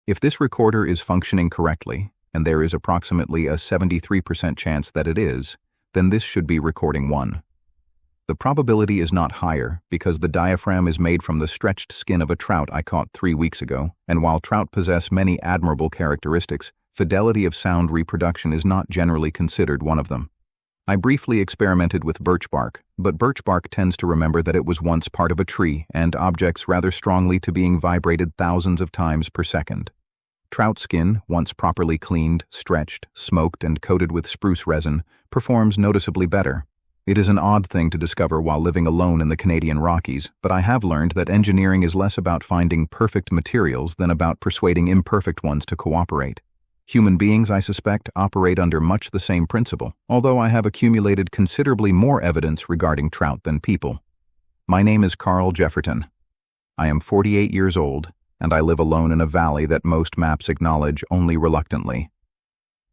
If this recorder is functioning correctly, and there is approximately a 73% chance that it is, then this should be recording 1. The probability is not higher because the diaphragm is made from the stretched skin of a trout I caught 3 weeks ago, and while trout possess many admirable characteristics, fidelity of sound reproduction is not generally considered one of them. I briefly experimented with birch bark, but birch bark tends to remember that it was once part of a tree and objects rather strongly to being vibrated thousands of times per second. Trout skin, once properly cleaned, stretched, smoked, and coated with spruce resin, performs noticeably better. It is an odd thing to discover while living alone in the Canadian Rockies, but I have learned that engineering is less about finding perfect materials than about persuading imperfect ones to cooperate. Human beings, I suspect, operate under much the same principle, although I have accumulated considerably more evidence regarding trout than people. My name is Carl Jefferton. I am 48 years old, and I live alone in a valley that most maps acknowledge only reluctantly.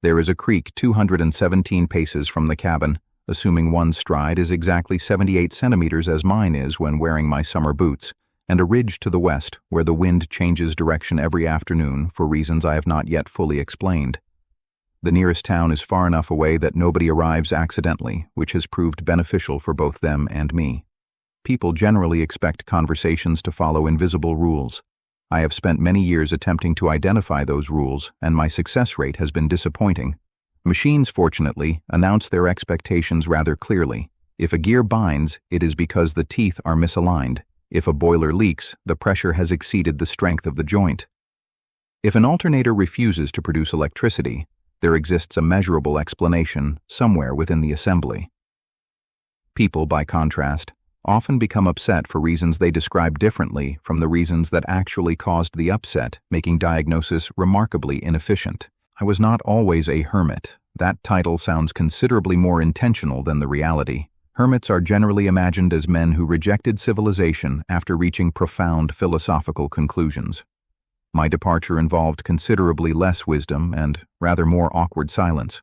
There is a creek 217 paces from the cabin, assuming one's stride is exactly 78 centimeters as mine is when wearing my summer boots, and a ridge to the west where the wind changes direction every afternoon for reasons I have not yet fully explained. The nearest town is far enough away that nobody arrives accidentally, which has proved beneficial for both them and me. People generally expect conversations to follow invisible rules. I have spent many years attempting to identify those rules, and my success rate has been disappointing. Machines, fortunately, announce their expectations rather clearly. If a gear binds, it is because the teeth are misaligned. If a boiler leaks, the pressure has exceeded the strength of the joint. If an alternator refuses to produce electricity, there exists a measurable explanation somewhere within the assembly. People, by contrast, often become upset for reasons they describe differently from the reasons that actually caused the upset, making diagnosis remarkably inefficient. I was not always a hermit. That title sounds considerably more intentional than the reality. Hermits are generally imagined as men who rejected civilization after reaching profound philosophical conclusions. My departure involved considerably less wisdom and rather more awkward silence.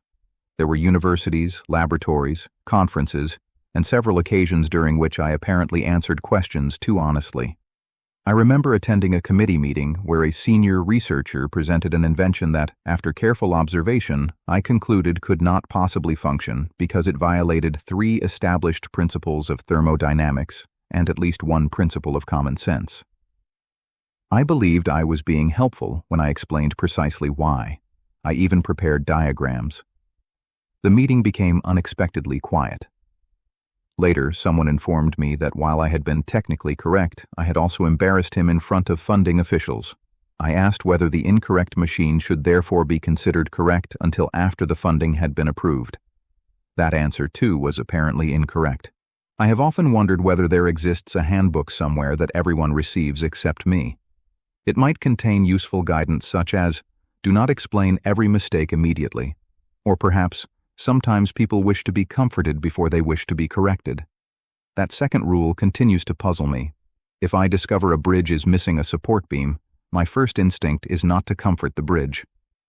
There were universities, laboratories, conferences, and several occasions during which I apparently answered questions too honestly. I remember attending a committee meeting where a senior researcher presented an invention that, after careful observation, I concluded could not possibly function because it violated 3 established principles of thermodynamics and at least 1 principle of common sense. I believed I was being helpful when I explained precisely why. I even prepared diagrams. The meeting became unexpectedly quiet. Later, someone informed me that while I had been technically correct, I had also embarrassed him in front of funding officials. I asked whether the incorrect machine should therefore be considered correct until after the funding had been approved. That answer, too, was apparently incorrect. I have often wondered whether there exists a handbook somewhere that everyone receives except me. It might contain useful guidance such as, do not explain every mistake immediately, or perhaps, sometimes people wish to be comforted before they wish to be corrected. That second rule continues to puzzle me. If I discover a bridge is missing a support beam, my first instinct is not to comfort the bridge.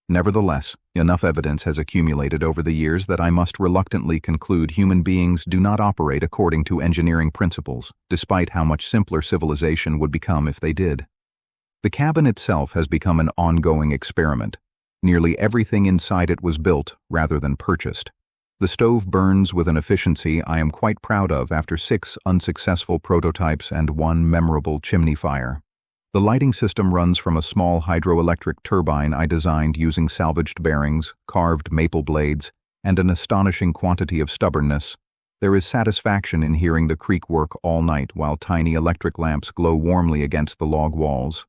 Nevertheless, enough evidence has accumulated over the years that I must reluctantly conclude human beings do not operate according to engineering principles, despite how much simpler civilization would become if they did. The cabin itself has become an ongoing experiment. Nearly everything inside it was built rather than purchased. The stove burns with an efficiency I am quite proud of after 6 unsuccessful prototypes and 1 memorable chimney fire. The lighting system runs from a small hydroelectric turbine I designed using salvaged bearings, carved maple blades, and an astonishing quantity of stubbornness. There is satisfaction in hearing the creek work all night while tiny electric lamps glow warmly against the log walls.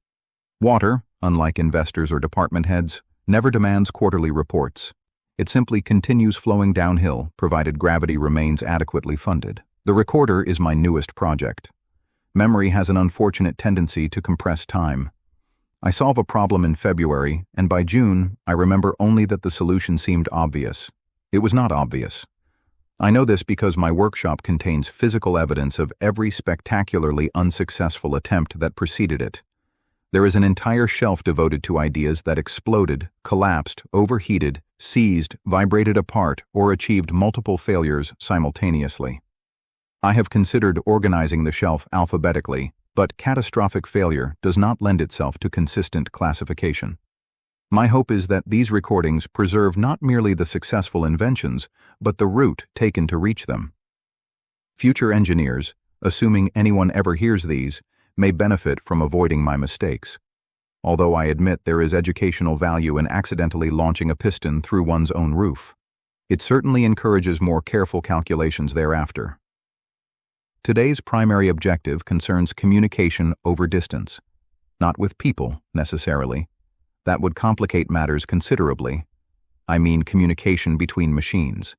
Water, unlike investors or department heads, never demands quarterly reports. It simply continues flowing downhill, provided gravity remains adequately funded. The recorder is my newest project. Memory has an unfortunate tendency to compress time. I solve a problem in February, and by June, I remember only that the solution seemed obvious. It was not obvious. I know this because my workshop contains physical evidence of every spectacularly unsuccessful attempt that preceded it. There is an entire shelf devoted to ideas that exploded, collapsed, overheated, seized, vibrated apart, or achieved multiple failures simultaneously. I have considered organizing the shelf alphabetically, but catastrophic failure does not lend itself to consistent classification. My hope is that these recordings preserve not merely the successful inventions, but the route taken to reach them. Future engineers, assuming anyone ever hears these, may benefit from avoiding my mistakes. Although I admit there is educational value in accidentally launching a piston through one's own roof, it certainly encourages more careful calculations thereafter. Today's primary objective concerns communication over distance, not with people, necessarily. That would complicate matters considerably. I mean communication between machines.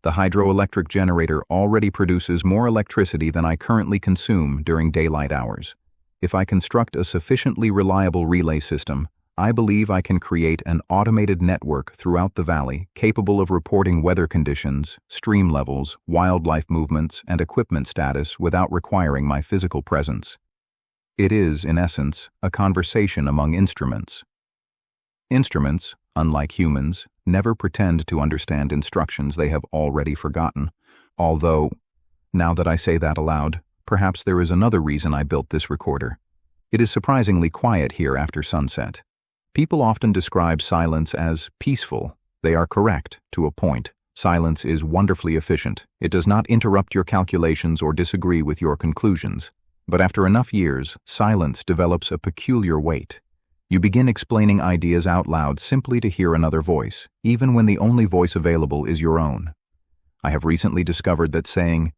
The hydroelectric generator already produces more electricity than I currently consume during daylight hours. If I construct a sufficiently reliable relay system, I believe I can create an automated network throughout the valley capable of reporting weather conditions, stream levels, wildlife movements, and equipment status without requiring my physical presence. It is, in essence, a conversation among instruments. Instruments, unlike humans, never pretend to understand instructions they have already forgotten, although, now that I say that aloud, perhaps there is another reason I built this recorder. It is surprisingly quiet here after sunset. People often describe silence as peaceful. They are correct, to a point. Silence is wonderfully efficient. It does not interrupt your calculations or disagree with your conclusions. But after enough years, silence develops a peculiar weight. You begin explaining ideas out loud simply to hear another voice, even when the only voice available is your own. I have recently discovered that saying,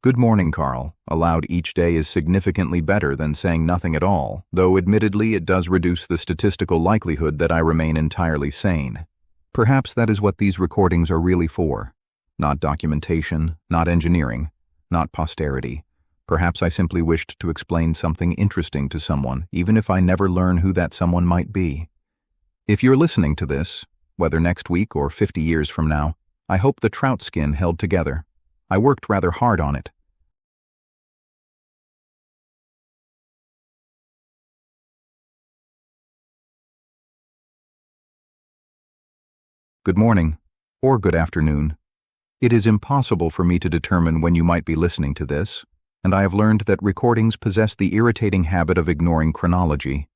"Good morning, Carl," aloud each day is significantly better than saying nothing at all, though admittedly it does reduce the statistical likelihood that I remain entirely sane. Perhaps that is what these recordings are really for. Not documentation, not engineering, not posterity. Perhaps I simply wished to explain something interesting to someone, even if I never learn who that someone might be. If you're listening to this, whether next week or 50 years from now, I hope the trout skin held together. I worked rather hard on it. Good morning, or good afternoon. It is impossible for me to determine when you might be listening to this, and I have learned that recordings possess the irritating habit of ignoring chronology.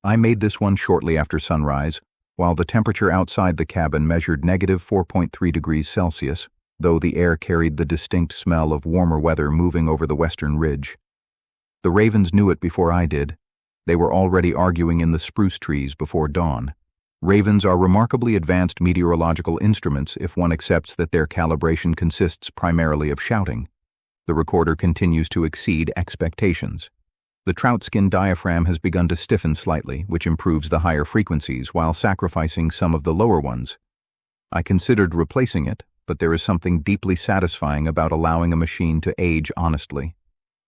I made this one shortly after sunrise, while the temperature outside the cabin measured -4.3 degrees Celsius, though the air carried the distinct smell of warmer weather moving over the western ridge. The ravens knew it before I did. They were already arguing in the spruce trees before dawn. Ravens are remarkably advanced meteorological instruments if one accepts that their calibration consists primarily of shouting. The recorder continues to exceed expectations. The trout skin diaphragm has begun to stiffen slightly, which improves the higher frequencies while sacrificing some of the lower ones. I considered replacing it, but there is something deeply satisfying about allowing a machine to age honestly.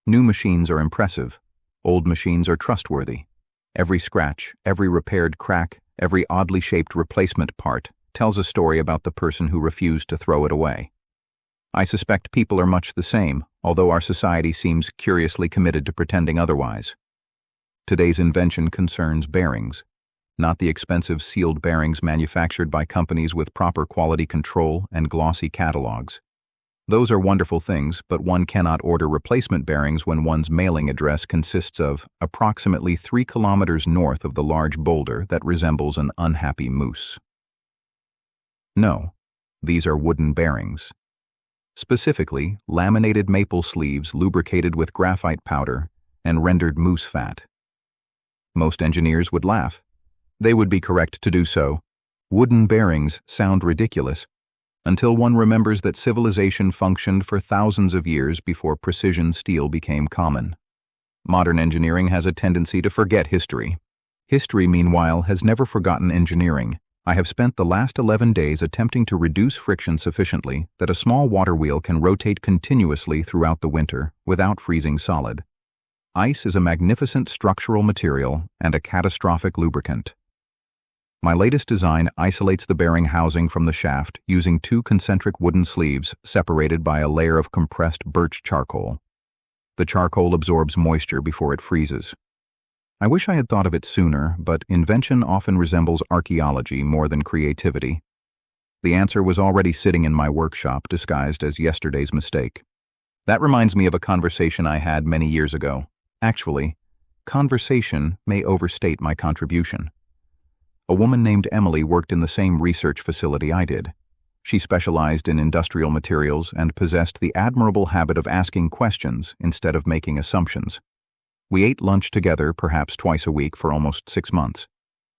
New machines are impressive. Old machines are trustworthy. Every scratch, every repaired crack, every oddly shaped replacement part tells a story about the person who refused to throw it away. I suspect people are much the same, although our society seems curiously committed to pretending otherwise. Today's invention concerns bearings, not the expensive sealed bearings manufactured by companies with proper quality control and glossy catalogs. Those are wonderful things, but one cannot order replacement bearings when one's mailing address consists of approximately 3 kilometers north of the large boulder that resembles an unhappy moose. No, these are wooden bearings. Specifically, laminated maple sleeves lubricated with graphite powder and rendered moose fat. Most engineers would laugh. They would be correct to do so. Wooden bearings sound ridiculous, until one remembers that civilization functioned for thousands of years before precision steel became common. Modern engineering has a tendency to forget history. History, meanwhile, has never forgotten engineering. I have spent the last 11 days attempting to reduce friction sufficiently that a small water wheel can rotate continuously throughout the winter without freezing solid. Ice is a magnificent structural material and a catastrophic lubricant. My latest design isolates the bearing housing from the shaft using 2 concentric wooden sleeves separated by a layer of compressed birch charcoal. The charcoal absorbs moisture before it freezes. I wish I had thought of it sooner, but invention often resembles archaeology more than creativity. The answer was already sitting in my workshop, disguised as yesterday's mistake. That reminds me of a conversation I had many years ago. Actually, conversation may overstate my contribution. A woman named Emily worked in the same research facility I did. She specialized in industrial materials and possessed the admirable habit of asking questions instead of making assumptions. We ate lunch together perhaps twice a week for almost 6 months.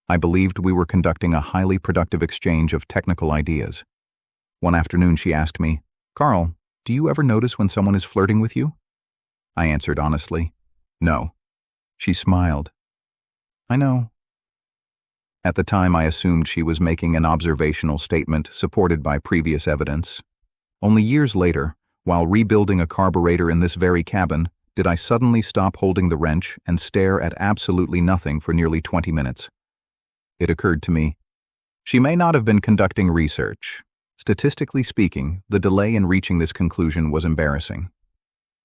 I believed we were conducting a highly productive exchange of technical ideas. One afternoon she asked me, "Carl, do you ever notice when someone is flirting with you?" I answered honestly, "No." She smiled. "I know." At the time, I assumed she was making an observational statement supported by previous evidence. Only years later, while rebuilding a carburetor in this very cabin, did I suddenly stop holding the wrench and stare at absolutely nothing for nearly 20 minutes. It occurred to me, she may not have been conducting research. Statistically speaking, the delay in reaching this conclusion was embarrassing.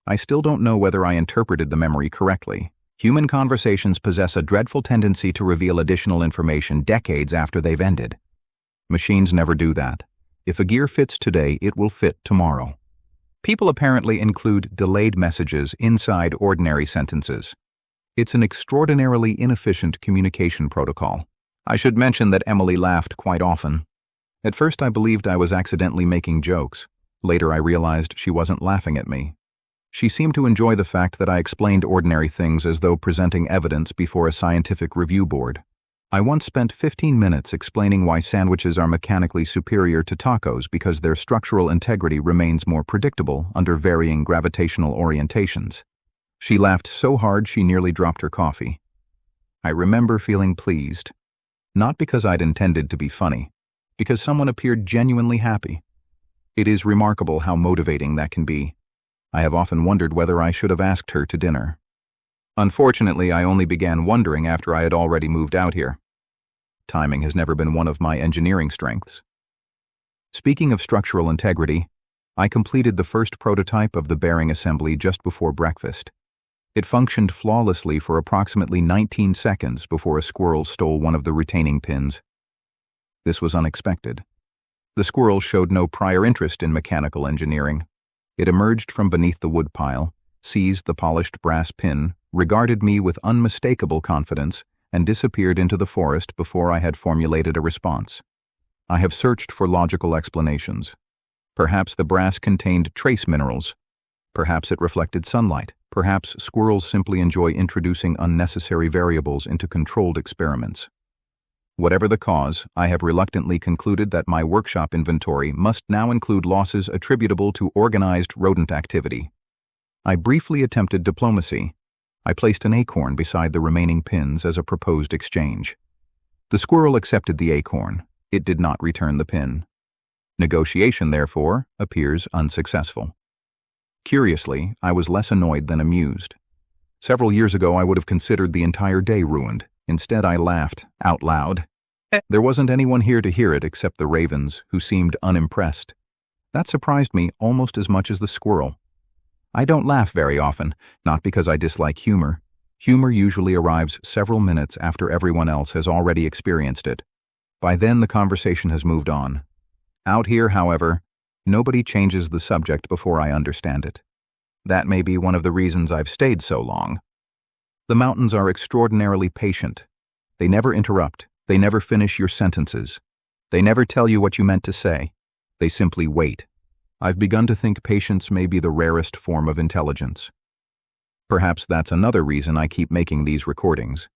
I still don't know whether I interpreted the memory correctly. Human conversations possess a dreadful tendency to reveal additional information decades after they've ended. Machines never do that. If a gear fits today, it will fit tomorrow. People apparently include delayed messages inside ordinary sentences. It's an extraordinarily inefficient communication protocol. I should mention that Emily laughed quite often. At first I believed I was accidentally making jokes. Later I realized she wasn't laughing at me. She seemed to enjoy the fact that I explained ordinary things as though presenting evidence before a scientific review board. I once spent 15 minutes explaining why sandwiches are mechanically superior to tacos because their structural integrity remains more predictable under varying gravitational orientations. She laughed so hard she nearly dropped her coffee. I remember feeling pleased. Not because I'd intended to be funny, because someone appeared genuinely happy. It is remarkable how motivating that can be. I have often wondered whether I should have asked her to dinner. Unfortunately, I only began wondering after I had already moved out here. Timing has never been one of my engineering strengths. Speaking of structural integrity, I completed the first prototype of the bearing assembly just before breakfast. It functioned flawlessly for approximately 19 seconds before a squirrel stole one of the retaining pins. This was unexpected. The squirrel showed no prior interest in mechanical engineering. It emerged from beneath the woodpile, seized the polished brass pin, regarded me with unmistakable confidence, and disappeared into the forest before I had formulated a response. I have searched for logical explanations. Perhaps the brass contained trace minerals. Perhaps it reflected sunlight. Perhaps squirrels simply enjoy introducing unnecessary variables into controlled experiments. Whatever the cause, I have reluctantly concluded that my workshop inventory must now include losses attributable to organized rodent activity. I briefly attempted diplomacy. I placed an acorn beside the remaining pins as a proposed exchange. The squirrel accepted the acorn. It did not return the pin. Negotiation, therefore, appears unsuccessful. Curiously, I was less annoyed than amused. Several years ago, I would have considered the entire day ruined. Instead, I laughed out loud. There wasn't anyone here to hear it except the ravens, who seemed unimpressed. That surprised me almost as much as the squirrel. I don't laugh very often, not because I dislike humor. Humor usually arrives several minutes after everyone else has already experienced it. By then, the conversation has moved on. Out here, however, nobody changes the subject before I understand it. That may be one of the reasons I've stayed so long. The mountains are extraordinarily patient. They never interrupt. They never finish your sentences. They never tell you what you meant to say. They simply wait. I've begun to think patience may be the rarest form of intelligence. Perhaps that's another reason I keep making these recordings.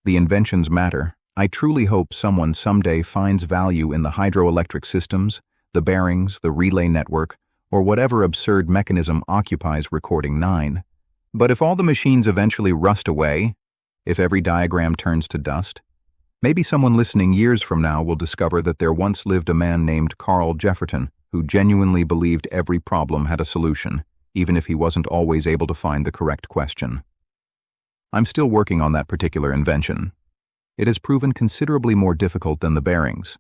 The inventions matter. I truly hope someone someday finds value in the hydroelectric systems, the bearings, the relay network, or whatever absurd mechanism occupies recording 9. But if all the machines eventually rust away, if every diagram turns to dust, maybe someone listening years from now will discover that there once lived a man named Carl Jefferton who genuinely believed every problem had a solution, even if he wasn't always able to find the correct question. I'm still working on that particular invention. It has proven considerably more difficult than the bearings.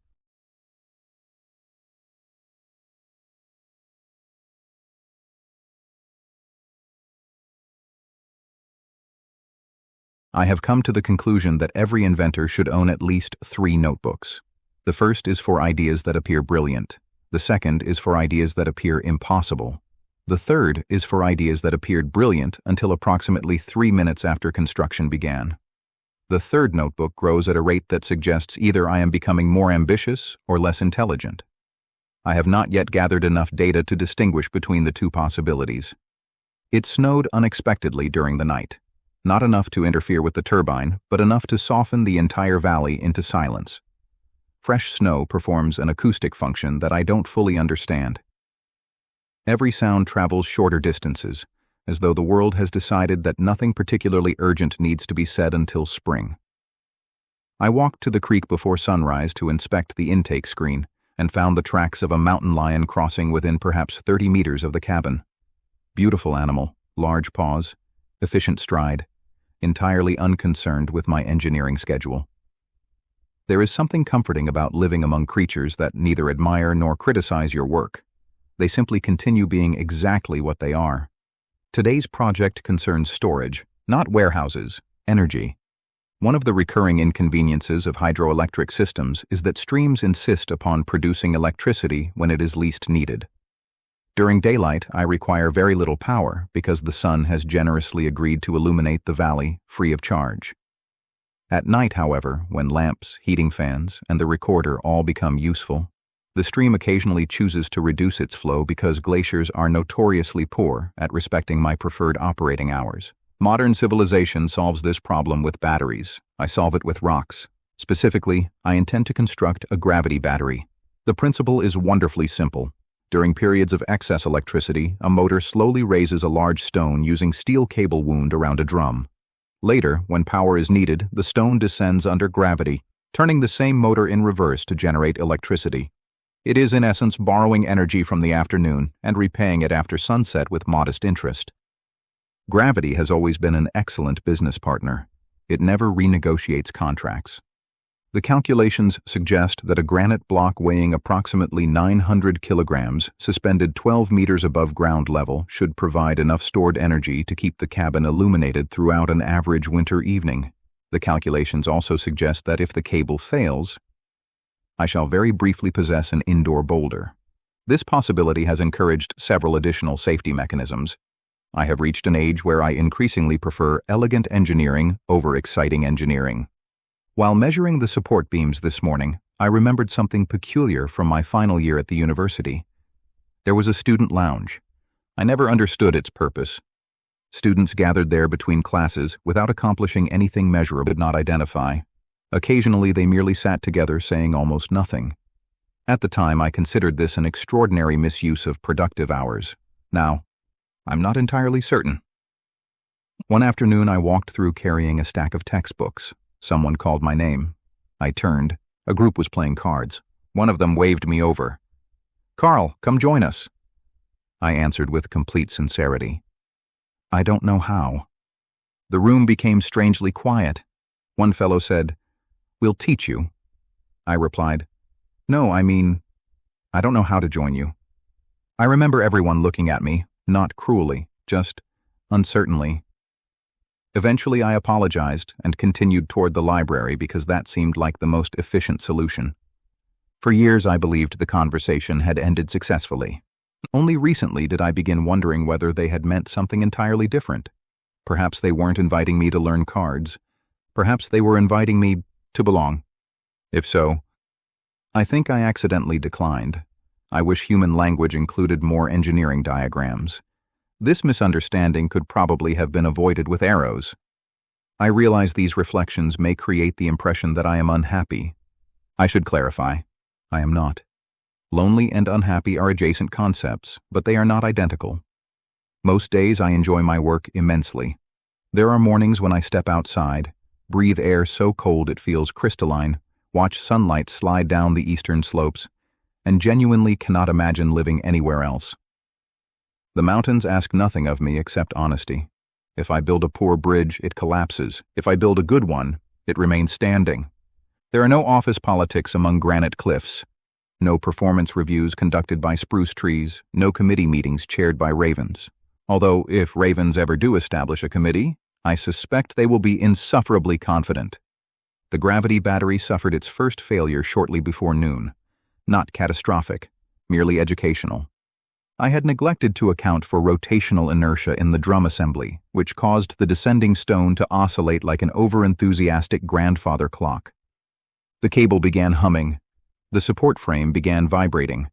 I have come to the conclusion that every inventor should own at least 3 notebooks. The first is for ideas that appear brilliant. The second is for ideas that appear impossible. The third is for ideas that appeared brilliant until approximately 3 minutes after construction began. The third notebook grows at a rate that suggests either I am becoming more ambitious or less intelligent. I have not yet gathered enough data to distinguish between the two possibilities. It snowed unexpectedly during the night. Not enough to interfere with the turbine, but enough to soften the entire valley into silence. Fresh snow performs an acoustic function that I don't fully understand. Every sound travels shorter distances, as though the world has decided that nothing particularly urgent needs to be said until spring. I walked to the creek before sunrise to inspect the intake screen and found the tracks of a mountain lion crossing within perhaps 30 meters of the cabin. Beautiful animal, large paws, efficient stride, entirely unconcerned with my engineering schedule. There is something comforting about living among creatures that neither admire nor criticize your work. They simply continue being exactly what they are. Today's project concerns storage, not warehouses, energy. One of the recurring inconveniences of hydroelectric systems is that streams insist upon producing electricity when it is least needed. During daylight, I require very little power because the sun has generously agreed to illuminate the valley free of charge. At night, however, when lamps, heating fans, and the recorder all become useful, the stream occasionally chooses to reduce its flow because glaciers are notoriously poor at respecting my preferred operating hours. Modern civilization solves this problem with batteries. I solve it with rocks. Specifically, I intend to construct a gravity battery. The principle is wonderfully simple. During periods of excess electricity, a motor slowly raises a large stone using steel cable wound around a drum. Later, when power is needed, the stone descends under gravity, turning the same motor in reverse to generate electricity. It is in essence borrowing energy from the afternoon and repaying it after sunset with modest interest. Gravity has always been an excellent business partner. It never renegotiates contracts. The calculations suggest that a granite block weighing approximately 900 kilograms, suspended 12 meters above ground level, should provide enough stored energy to keep the cabin illuminated throughout an average winter evening. The calculations also suggest that if the cable fails, I shall very briefly possess an indoor boulder. This possibility has encouraged several additional safety mechanisms. I have reached an age where I increasingly prefer elegant engineering over exciting engineering. While measuring the support beams this morning, I remembered something peculiar from my final year at the university. There was a student lounge. I never understood its purpose. Students gathered there between classes without accomplishing anything measurable did not identify. Occasionally they merely sat together saying almost nothing. At the time I considered this an extraordinary misuse of productive hours. Now, I'm not entirely certain. One afternoon I walked through carrying a stack of textbooks. Someone called my name. I turned. A group was playing cards. One of them waved me over. "Carl, come join us." I answered with complete sincerity. "I don't know how." The room became strangely quiet. One fellow said, "We'll teach you." I replied, "No, I mean, I don't know how to join you." I remember everyone looking at me, not cruelly, just uncertainly. Eventually I apologized and continued toward the library because that seemed like the most efficient solution. For years I believed the conversation had ended successfully. Only recently did I begin wondering whether they had meant something entirely different. Perhaps they weren't inviting me to learn cards. Perhaps they were inviting me to belong. If so, I think I accidentally declined. I wish human language included more engineering diagrams. This misunderstanding could probably have been avoided with arrows. I realize these reflections may create the impression that I am unhappy. I should clarify, I am not. Lonely and unhappy are adjacent concepts, but they are not identical. Most days I enjoy my work immensely. There are mornings when I step outside, breathe air so cold it feels crystalline, watch sunlight slide down the eastern slopes, and genuinely cannot imagine living anywhere else. The mountains ask nothing of me except honesty. If I build a poor bridge, it collapses. If I build a good one, it remains standing. There are no office politics among granite cliffs, no performance reviews conducted by spruce trees, no committee meetings chaired by ravens. Although, if ravens ever do establish a committee, I suspect they will be insufferably confident. The gravity battery suffered its first failure shortly before noon. Not catastrophic, merely educational. I had neglected to account for rotational inertia in the drum assembly, which caused the descending stone to oscillate like an overenthusiastic grandfather clock. The cable began humming. The support frame began vibrating.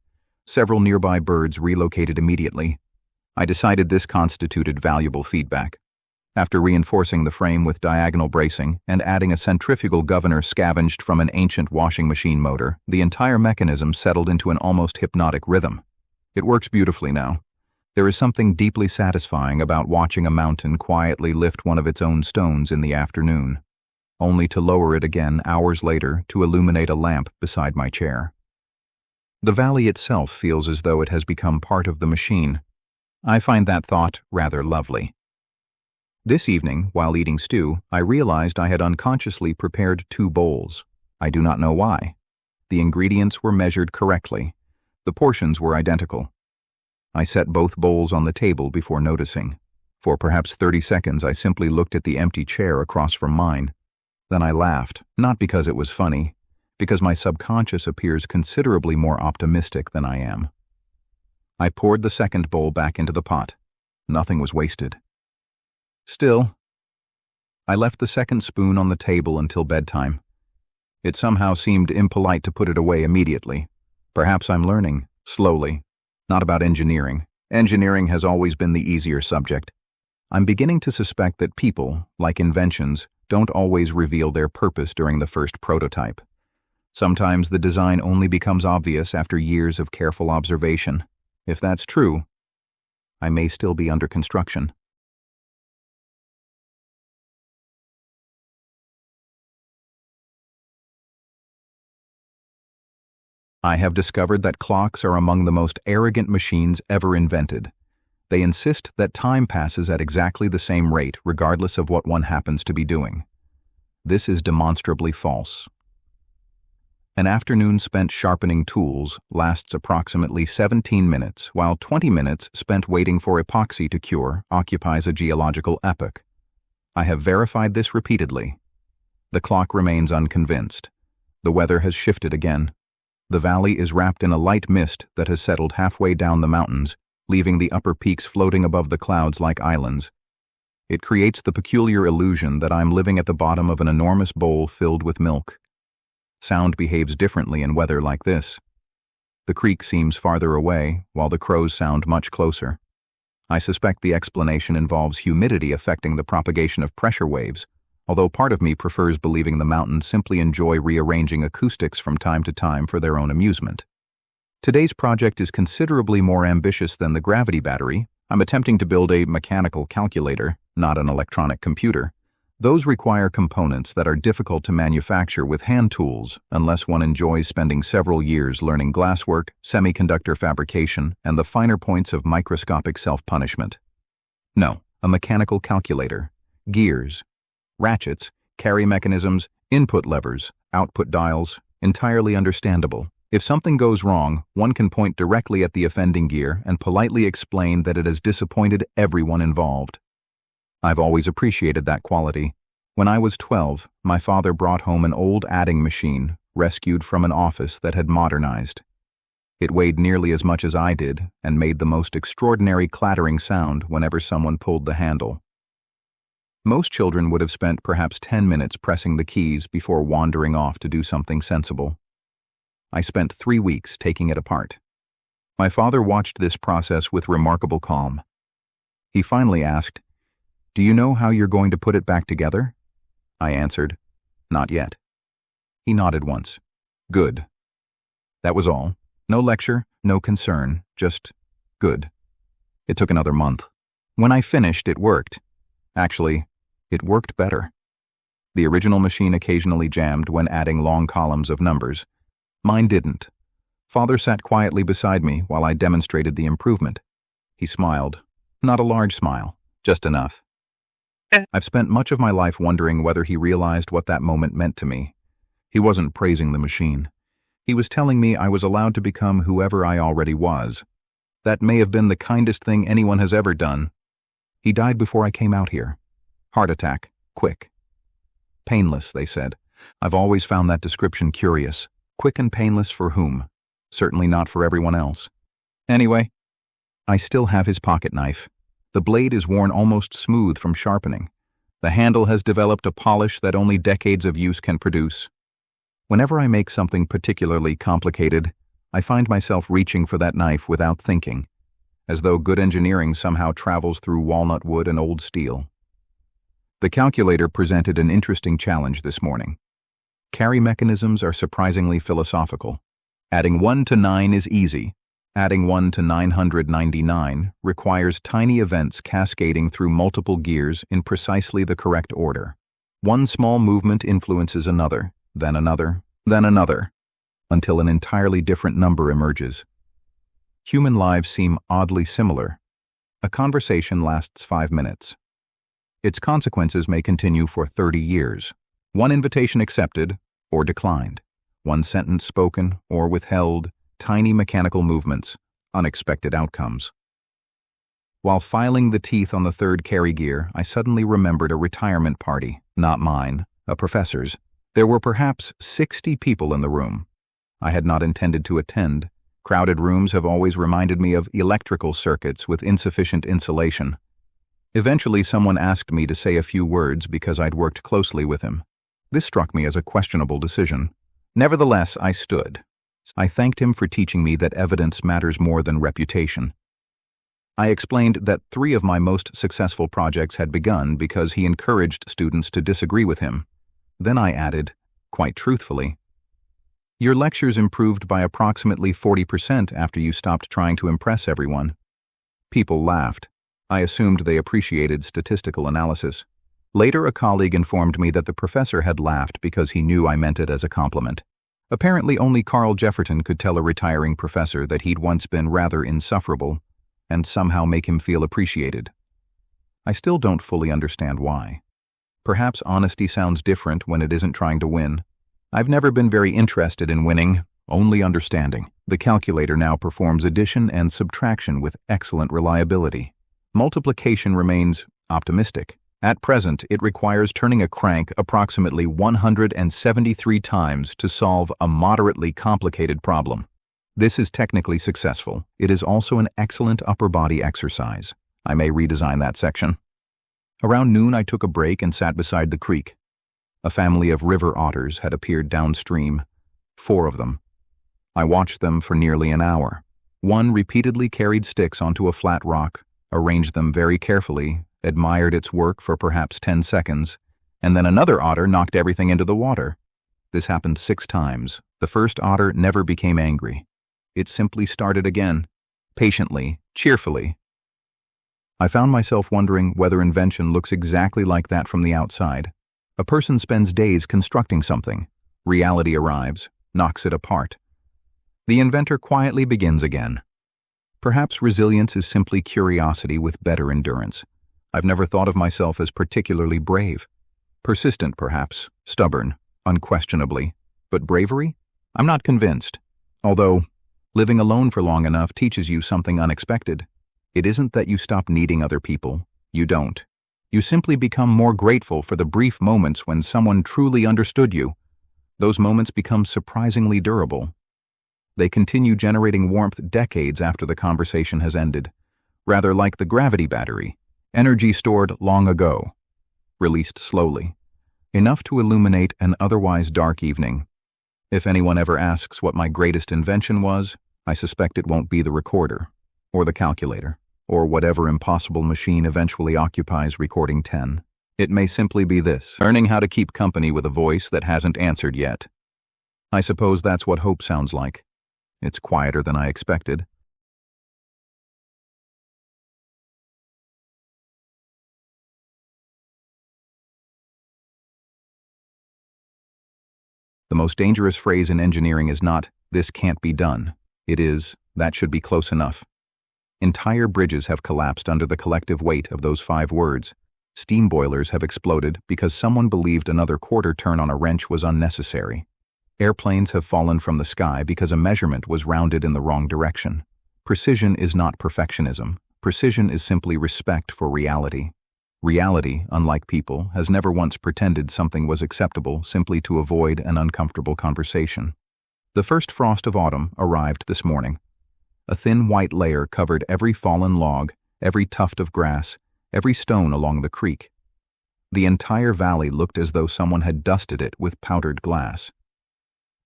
Several nearby birds relocated immediately. I decided this constituted valuable feedback. After reinforcing the frame with diagonal bracing and adding a centrifugal governor scavenged from an ancient washing machine motor, the entire mechanism settled into an almost hypnotic rhythm. It works beautifully now. There is something deeply satisfying about watching a mountain quietly lift one of its own stones in the afternoon, only to lower it again hours later to illuminate a lamp beside my chair. The valley itself feels as though it has become part of the machine. I find that thought rather lovely. This evening, while eating stew, I realized I had unconsciously prepared 2 bowls. I do not know why. The ingredients were measured correctly. The portions were identical. I set both bowls on the table before noticing. For perhaps 30 seconds I simply looked at the empty chair across from mine. Then I laughed, not because it was funny, because my subconscious appears considerably more optimistic than I am. I poured the second bowl back into the pot. Nothing was wasted. Still, I left the second spoon on the table until bedtime. It somehow seemed impolite to put it away immediately. Perhaps I'm learning, slowly, not about engineering. Engineering has always been the easier subject. I'm beginning to suspect that people, like inventions, don't always reveal their purpose during the first prototype. Sometimes the design only becomes obvious after years of careful observation. If that's true, I may still be under construction. I have discovered that clocks are among the most arrogant machines ever invented. They insist that time passes at exactly the same rate regardless of what one happens to be doing. This is demonstrably false. An afternoon spent sharpening tools lasts approximately 17 minutes, while 20 minutes spent waiting for epoxy to cure occupies a geological epoch. I have verified this repeatedly. The clock remains unconvinced. The weather has shifted again. The valley is wrapped in a light mist that has settled halfway down the mountains, leaving the upper peaks floating above the clouds like islands. It creates the peculiar illusion that I'm living at the bottom of an enormous bowl filled with milk. Sound behaves differently in weather like this. The creek seems farther away, while the crows sound much closer. I suspect the explanation involves humidity affecting the propagation of pressure waves, although part of me prefers believing the mountains simply enjoy rearranging acoustics from time to time for their own amusement. Today's project is considerably more ambitious than the gravity battery. I'm attempting to build a mechanical calculator, not an electronic computer. Those require components that are difficult to manufacture with hand tools unless one enjoys spending several years learning glasswork, semiconductor fabrication, and the finer points of microscopic self-punishment. No, a mechanical calculator. Gears, ratchets, carry mechanisms, input levers, output dials, entirely understandable. If something goes wrong, one can point directly at the offending gear and politely explain that it has disappointed everyone involved. I've always appreciated that quality. When I was 12, my father brought home an old adding machine, rescued from an office that had modernized. It weighed nearly as much as I did and made the most extraordinary clattering sound whenever someone pulled the handle. Most children would have spent perhaps 10 minutes pressing the keys before wandering off to do something sensible. I spent 3 weeks taking it apart. My father watched this process with remarkable calm. He finally asked, "Do you know how you're going to put it back together?" I answered, "Not yet." He nodded once. "Good." That was all. No lecture, no concern, just good. It took another month. When I finished, it worked. Actually, it worked better. The original machine occasionally jammed when adding long columns of numbers. Mine didn't. Father sat quietly beside me while I demonstrated the improvement. He smiled. Not a large smile, just enough. I've spent much of my life wondering whether he realized what that moment meant to me. He wasn't praising the machine. He was telling me I was allowed to become whoever I already was. That may have been the kindest thing anyone has ever done. He died before I came out here. Heart attack, quick. Painless, they said. I've always found that description curious. Quick and painless for whom? Certainly not for everyone else. Anyway, I still have his pocket knife. The blade is worn almost smooth from sharpening. The handle has developed a polish that only decades of use can produce. Whenever I make something particularly complicated, I find myself reaching for that knife without thinking, as though good engineering somehow travels through walnut wood and old steel. The calculator presented an interesting challenge this morning. Carry mechanisms are surprisingly philosophical. Adding 1 to 9 is easy. Adding 1 to 999 requires tiny events cascading through multiple gears in precisely the correct order. One small movement influences another, then another, then another, until an entirely different number emerges. Human lives seem oddly similar. A conversation lasts 5 minutes. Its consequences may continue for 30 years. One invitation accepted or declined. One sentence spoken or withheld. Tiny mechanical movements, unexpected outcomes. While filing the teeth on the third carry gear, I suddenly remembered a retirement party, not mine, a professor's. There were perhaps 60 people in the room. I had not intended to attend. Crowded rooms have always reminded me of electrical circuits with insufficient insulation. Eventually, someone asked me to say a few words because I'd worked closely with him. This struck me as a questionable decision. Nevertheless, I stood. I thanked him for teaching me that evidence matters more than reputation. I explained that 3 of my most successful projects had begun because he encouraged students to disagree with him. Then I added, quite truthfully, "Your lectures improved by approximately 40% after you stopped trying to impress everyone." People laughed. I assumed they appreciated statistical analysis. Later, a colleague informed me that the professor had laughed because he knew I meant it as a compliment. Apparently, only Carl Jefferson could tell a retiring professor that he'd once been rather insufferable and somehow make him feel appreciated. I still don't fully understand why. Perhaps honesty sounds different when it isn't trying to win. I've never been very interested in winning, only understanding. The calculator now performs addition and subtraction with excellent reliability. Multiplication remains optimistic. At present, it requires turning a crank approximately 173 times to solve a moderately complicated problem. This is technically successful. It is also an excellent upper body exercise. I may redesign that section. Around noon, I took a break and sat beside the creek. A family of river otters had appeared downstream, 4 of them. I watched them for nearly an hour. One repeatedly carried sticks onto a flat rock, arranged them very carefully, admired its work for perhaps 10 seconds, and then another otter knocked everything into the water. This happened 6 times. The first otter never became angry. It simply started again, patiently, cheerfully. I found myself wondering whether invention looks exactly like that from the outside. A person spends days constructing something. Reality arrives, knocks it apart. The inventor quietly begins again. Perhaps resilience is simply curiosity with better endurance. I've never thought of myself as particularly brave. Persistent, perhaps, stubborn, unquestionably. But bravery? I'm not convinced. Although, living alone for long enough teaches you something unexpected. It isn't that you stop needing other people. You don't. You simply become more grateful for the brief moments when someone truly understood you. Those moments become surprisingly durable. They continue generating warmth decades after the conversation has ended, rather like the gravity battery, energy stored long ago, released slowly, enough to illuminate an otherwise dark evening. If anyone ever asks what my greatest invention was, I suspect it won't be the recorder, or the calculator, or whatever impossible machine eventually occupies recording 10. It may simply be this: learning how to keep company with a voice that hasn't answered yet. I suppose that's what hope sounds like. It's quieter than I expected. The most dangerous phrase in engineering is not, "This can't be done." It is, "That should be close enough." Entire bridges have collapsed under the collective weight of those 5 words. Steam boilers have exploded because someone believed another quarter turn on a wrench was unnecessary. Airplanes have fallen from the sky because a measurement was rounded in the wrong direction. Precision is not perfectionism. Precision is simply respect for reality. Reality, unlike people, has never once pretended something was acceptable simply to avoid an uncomfortable conversation. The first frost of autumn arrived this morning. A thin white layer covered every fallen log, every tuft of grass, every stone along the creek. The entire valley looked as though someone had dusted it with powdered glass.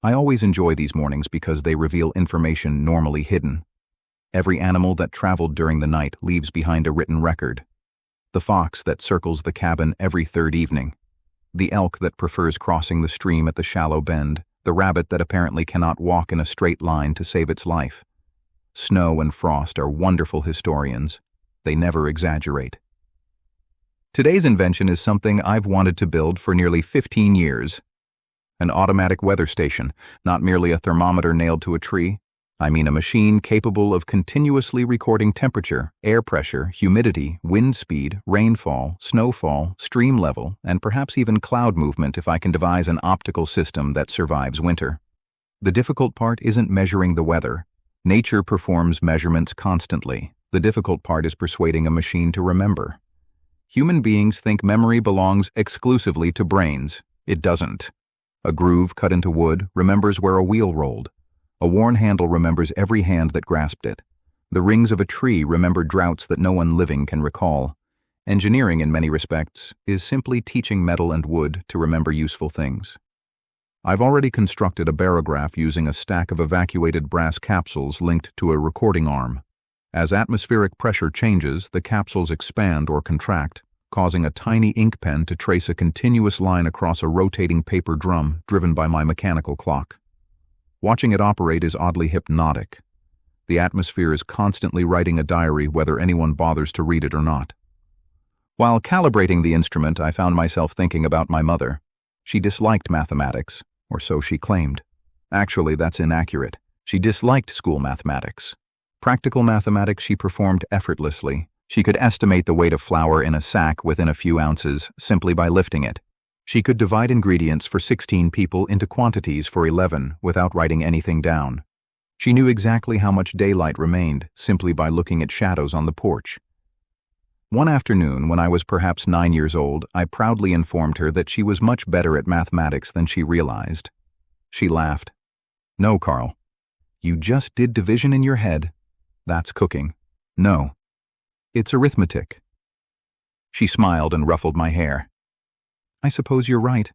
I always enjoy these mornings because they reveal information normally hidden. Every animal that traveled during the night leaves behind a written record. The fox that circles the cabin every third evening. The elk that prefers crossing the stream at the shallow bend. The rabbit that apparently cannot walk in a straight line to save its life. Snow and frost are wonderful historians. They never exaggerate. Today's invention is something I've wanted to build for nearly 15 years. An automatic weather station, not merely a thermometer nailed to a tree. I mean a machine capable of continuously recording temperature, air pressure, humidity, wind speed, rainfall, snowfall, stream level, and perhaps even cloud movement if I can devise an optical system that survives winter. The difficult part isn't measuring the weather. Nature performs measurements constantly. The difficult part is persuading a machine to remember. Human beings think memory belongs exclusively to brains. It doesn't. A groove cut into wood remembers where a wheel rolled. A worn handle remembers every hand that grasped it. The rings of a tree remember droughts that no one living can recall. Engineering, in many respects, is simply teaching metal and wood to remember useful things. I've already constructed a barograph using a stack of evacuated brass capsules linked to a recording arm. As atmospheric pressure changes, the capsules expand or contract, causing a tiny ink pen to trace a continuous line across a rotating paper drum driven by my mechanical clock. Watching it operate is oddly hypnotic. The atmosphere is constantly writing a diary whether anyone bothers to read it or not. While calibrating the instrument, I found myself thinking about my mother. She disliked mathematics, or so she claimed. Actually, that's inaccurate. She disliked school mathematics. Practical mathematics she performed effortlessly. She could estimate the weight of flour in a sack within a few ounces simply by lifting it. She could divide ingredients for 16 people into quantities for 11 without writing anything down. She knew exactly how much daylight remained simply by looking at shadows on the porch. One afternoon, when I was perhaps 9 years old, I proudly informed her that she was much better at mathematics than she realized. She laughed. "No, Carl. You just did division in your head. That's cooking. No. It's arithmetic." She smiled and ruffled my hair. "I suppose you're right."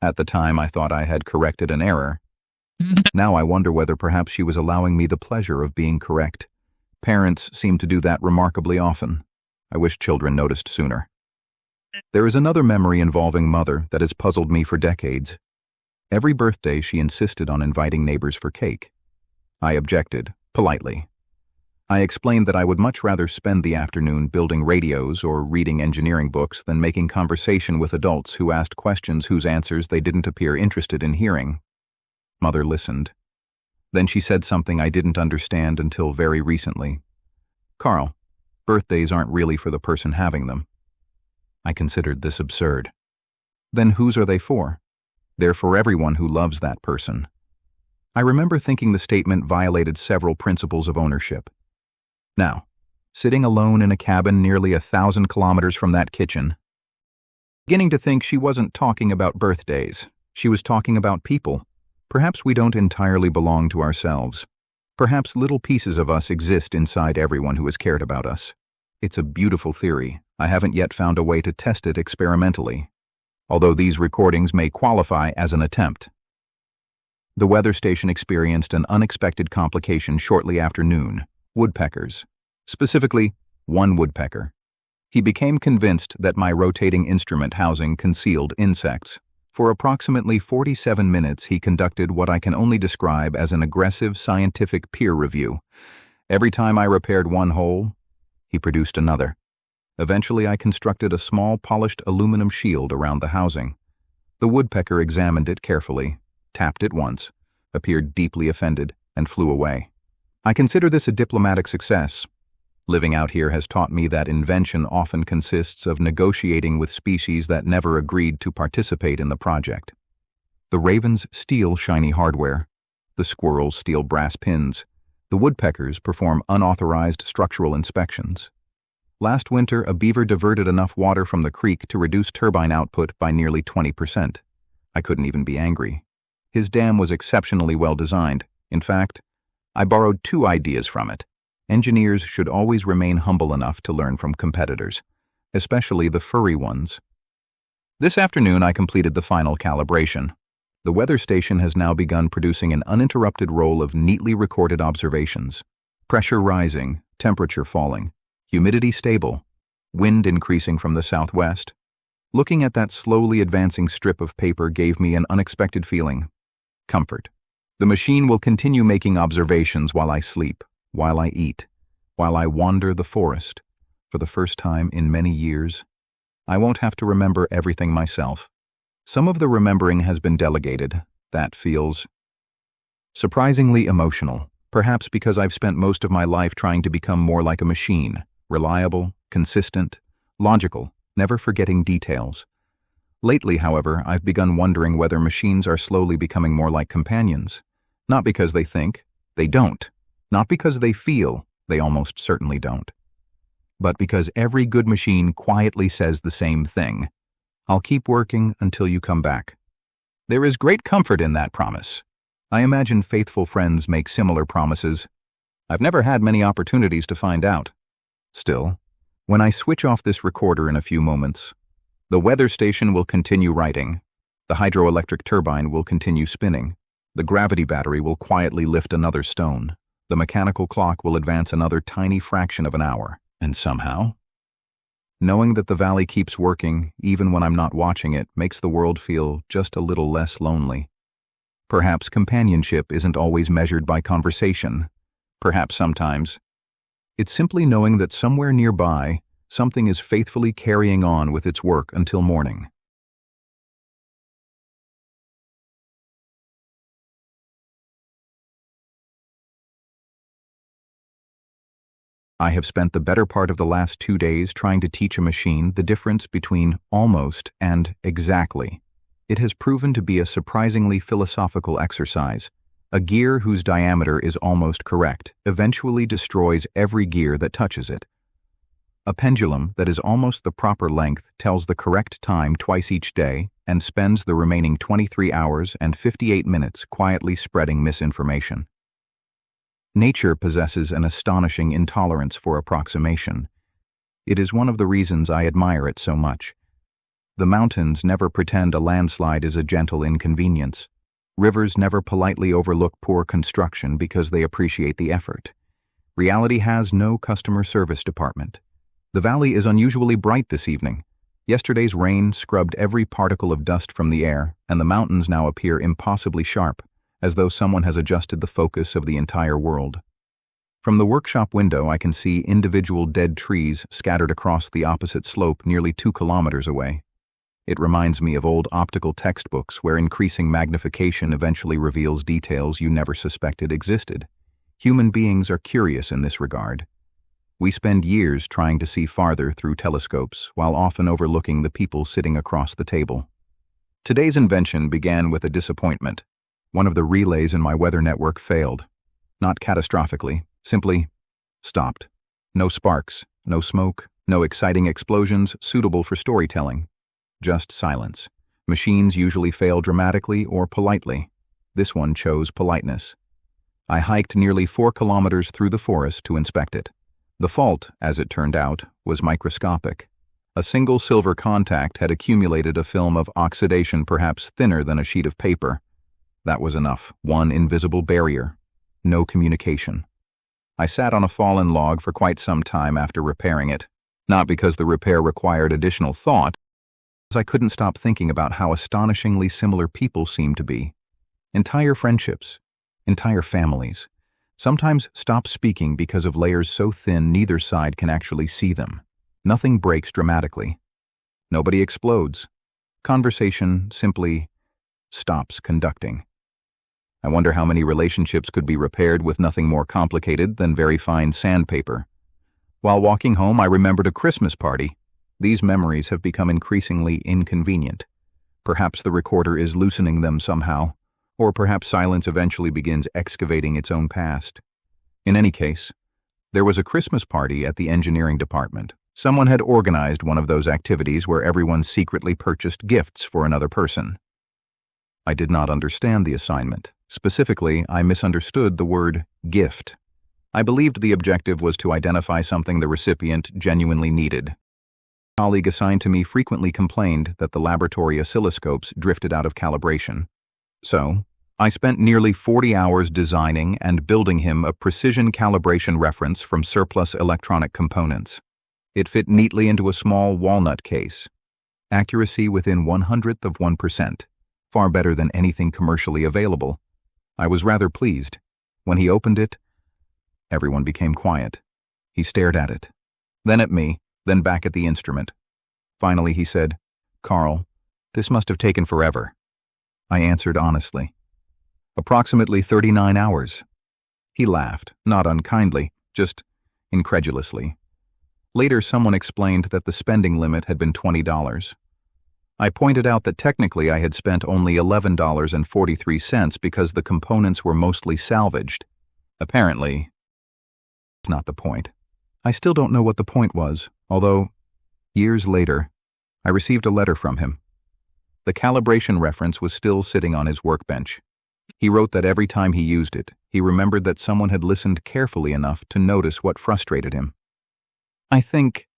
At the time, I thought I had corrected an error. Now I wonder whether perhaps she was allowing me the pleasure of being correct. Parents seem to do that remarkably often. I wish children noticed sooner. There is another memory involving Mother that has puzzled me for decades. Every birthday, she insisted on inviting neighbors for cake. I objected, politely. I explained that I would much rather spend the afternoon building radios or reading engineering books than making conversation with adults who asked questions whose answers they didn't appear interested in hearing. Mother listened. Then she said something I didn't understand until very recently. "Carl, birthdays aren't really for the person having them." I considered this absurd. Then whose are they for? They're for everyone who loves that person. I remember thinking the statement violated several principles of ownership. Now, sitting alone in a cabin nearly 1,000 kilometers from that kitchen, beginning to think she wasn't talking about birthdays. She was talking about people. Perhaps we don't entirely belong to ourselves. Perhaps little pieces of us exist inside everyone who has cared about us. It's a beautiful theory. I haven't yet found a way to test it experimentally, although these recordings may qualify as an attempt. The weather station experienced an unexpected complication shortly after noon. Woodpeckers. Specifically, one woodpecker. He became convinced that my rotating instrument housing concealed insects. For approximately 47 minutes, he conducted what I can only describe as an aggressive scientific peer review. Every time I repaired one hole, he produced another. Eventually, I constructed a small polished aluminum shield around the housing. The woodpecker examined it carefully, tapped it once, appeared deeply offended, and flew away. I consider this a diplomatic success. Living out here has taught me that invention often consists of negotiating with species that never agreed to participate in the project. The ravens steal shiny hardware. The squirrels steal brass pins. The woodpeckers perform unauthorized structural inspections. Last winter, a beaver diverted enough water from the creek to reduce turbine output by nearly 20%. I couldn't even be angry. His dam was exceptionally well designed. In fact, I borrowed 2 ideas from it. Engineers should always remain humble enough to learn from competitors, especially the furry ones. This afternoon I completed the final calibration. The weather station has now begun producing an uninterrupted roll of neatly recorded observations. Pressure rising, temperature falling, humidity stable, wind increasing from the southwest. Looking at that slowly advancing strip of paper gave me an unexpected feeling. Comfort. The machine will continue making observations while I sleep, while I eat, while I wander the forest. For the first time in many years, I won't have to remember everything myself. Some of the remembering has been delegated. That feels surprisingly emotional, perhaps because I've spent most of my life trying to become more like a machine, reliable, consistent, logical, never forgetting details. Lately, however, I've begun wondering whether machines are slowly becoming more like companions. Not because they think, they don't. Not because they feel, they almost certainly don't. But because every good machine quietly says the same thing. I'll keep working until you come back. There is great comfort in that promise. I imagine faithful friends make similar promises. I've never had many opportunities to find out. Still, when I switch off this recorder in a few moments, the weather station will continue writing, the hydroelectric turbine will continue spinning, the gravity battery will quietly lift another stone, the mechanical clock will advance another tiny fraction of an hour, and somehow, knowing that the valley keeps working, even when I'm not watching it, makes the world feel just a little less lonely. Perhaps companionship isn't always measured by conversation. Perhaps sometimes it's simply knowing that somewhere nearby, something is faithfully carrying on with its work until morning. I have spent the better part of the last 2 days trying to teach a machine the difference between almost and exactly. It has proven to be a surprisingly philosophical exercise. A gear whose diameter is almost correct eventually destroys every gear that touches it. A pendulum that is almost the proper length tells the correct time twice each day and spends the remaining 23 hours and 58 minutes quietly spreading misinformation. Nature possesses an astonishing intolerance for approximation. It is one of the reasons I admire it so much. The mountains never pretend a landslide is a gentle inconvenience. Rivers never politely overlook poor construction because they appreciate the effort. Reality has no customer service department. The valley is unusually bright this evening. Yesterday's rain scrubbed every particle of dust from the air, and the mountains now appear impossibly sharp, as though someone has adjusted the focus of the entire world. From the workshop window I can see individual dead trees scattered across the opposite slope nearly 2 kilometers away. It reminds me of old optical textbooks where increasing magnification eventually reveals details you never suspected existed. Human beings are curious in this regard. We spend years trying to see farther through telescopes while often overlooking the people sitting across the table. Today's invention began with a disappointment. One of the relays in my weather network failed. Not catastrophically, simply stopped. No sparks, no smoke, no exciting explosions suitable for storytelling. Just silence. Machines usually fail dramatically or politely. This one chose politeness. I hiked nearly 4 kilometers through the forest to inspect it. The fault, as it turned out, was microscopic. A single silver contact had accumulated a film of oxidation perhaps thinner than a sheet of paper. That was enough. One invisible barrier. No communication. I sat on a fallen log for quite some time after repairing it. Not because the repair required additional thought, as I couldn't stop thinking about how astonishingly similar people seem to be. Entire friendships, entire families, sometimes stop speaking because of layers so thin neither side can actually see them. Nothing breaks dramatically. Nobody explodes. Conversation simply stops conducting. I wonder how many relationships could be repaired with nothing more complicated than very fine sandpaper. While walking home, I remembered a Christmas party. These memories have become increasingly inconvenient. Perhaps the recorder is loosening them somehow, or perhaps silence eventually begins excavating its own past. In any case, there was a Christmas party at the engineering department. Someone had organized one of those activities where everyone secretly purchased gifts for another person. I did not understand the assignment, Specifically, I misunderstood the word gift. I believed the objective was to identify something the recipient genuinely needed. A colleague assigned to me frequently complained that the laboratory oscilloscopes drifted out of calibration. So, I spent nearly 40 hours designing and building him a precision calibration reference from surplus electronic components. It fit neatly into a small walnut case. Accuracy within 1/100%, far better than anything commercially available. I was rather pleased. When he opened it, everyone became quiet. He stared at it, then at me, then back at the instrument. Finally he said, "Carl, this must have taken forever." I answered honestly, "Approximately 39 hours. He laughed, not unkindly, just incredulously. Later someone explained that the spending limit had been $20. I pointed out that technically I had spent only $11.43 because the components were mostly salvaged. Apparently, that's not the point. I still don't know what the point was, although, years later, I received a letter from him. The calibration reference was still sitting on his workbench. He wrote that every time he used it, he remembered that someone had listened carefully enough to notice what frustrated him. I think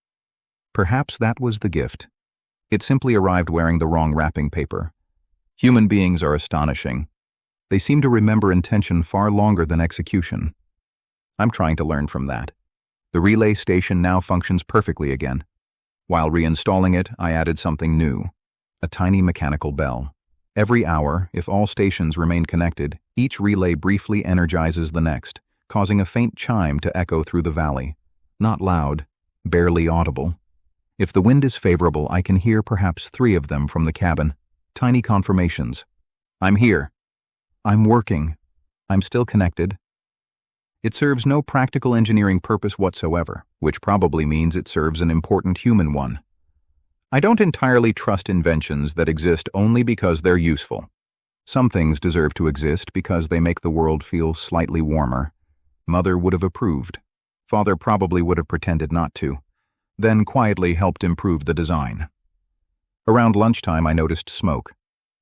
perhaps that was the gift. It simply arrived wearing the wrong wrapping paper. Human beings are astonishing. They seem to remember intention far longer than execution. I'm trying to learn from that. The relay station now functions perfectly again. While reinstalling it, I added something new, a tiny mechanical bell. Every hour, if all stations remain connected, each relay briefly energizes the next, causing a faint chime to echo through the valley. Not loud, barely audible. If the wind is favorable, I can hear perhaps 3 of them from the cabin. Tiny confirmations. I'm here. I'm working. I'm still connected. It serves no practical engineering purpose whatsoever, which probably means it serves an important human one. I don't entirely trust inventions that exist only because they're useful. Some things deserve to exist because they make the world feel slightly warmer. Mother would have approved. Father probably would have pretended not to, then quietly helped improve the design. Around lunchtime I noticed smoke,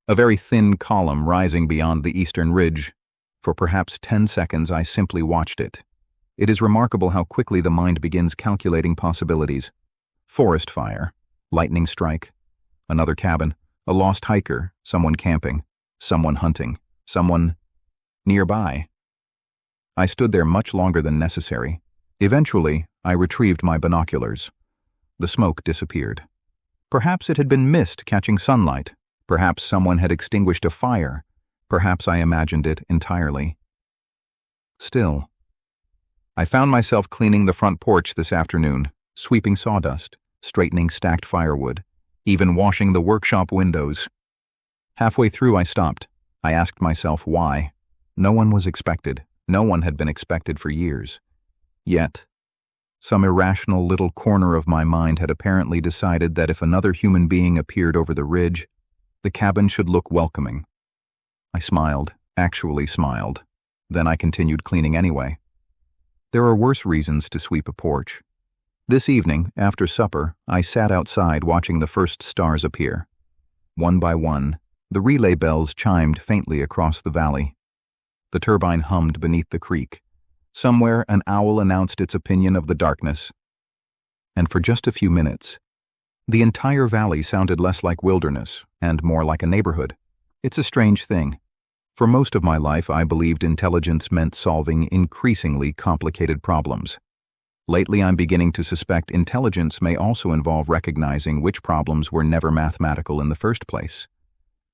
a very thin column rising beyond the eastern ridge. For perhaps 10 seconds I simply watched it. It is remarkable how quickly the mind begins calculating possibilities. Forest fire, lightning strike, another cabin, a lost hiker, someone camping, someone hunting, someone nearby. I stood there much longer than necessary. Eventually, I retrieved my binoculars. The smoke disappeared. Perhaps it had been mist catching sunlight. Perhaps someone had extinguished a fire. Perhaps I imagined it entirely. Still, I found myself cleaning the front porch this afternoon, sweeping sawdust, straightening stacked firewood, even washing the workshop windows. Halfway through I stopped. I asked myself why. No one was expected. No one had been expected for years. Yet, some irrational little corner of my mind had apparently decided that if another human being appeared over the ridge, the cabin should look welcoming. I smiled, actually smiled. Then I continued cleaning anyway. There are worse reasons to sweep a porch. This evening, after supper, I sat outside watching the first stars appear. One by one, the relay bells chimed faintly across the valley. The turbine hummed beneath the creek. Somewhere an owl announced its opinion of the darkness. And for just a few minutes, the entire valley sounded less like wilderness and more like a neighborhood. It's a strange thing. For most of my life, I believed intelligence meant solving increasingly complicated problems. Lately, I'm beginning to suspect intelligence may also involve recognizing which problems were never mathematical in the first place.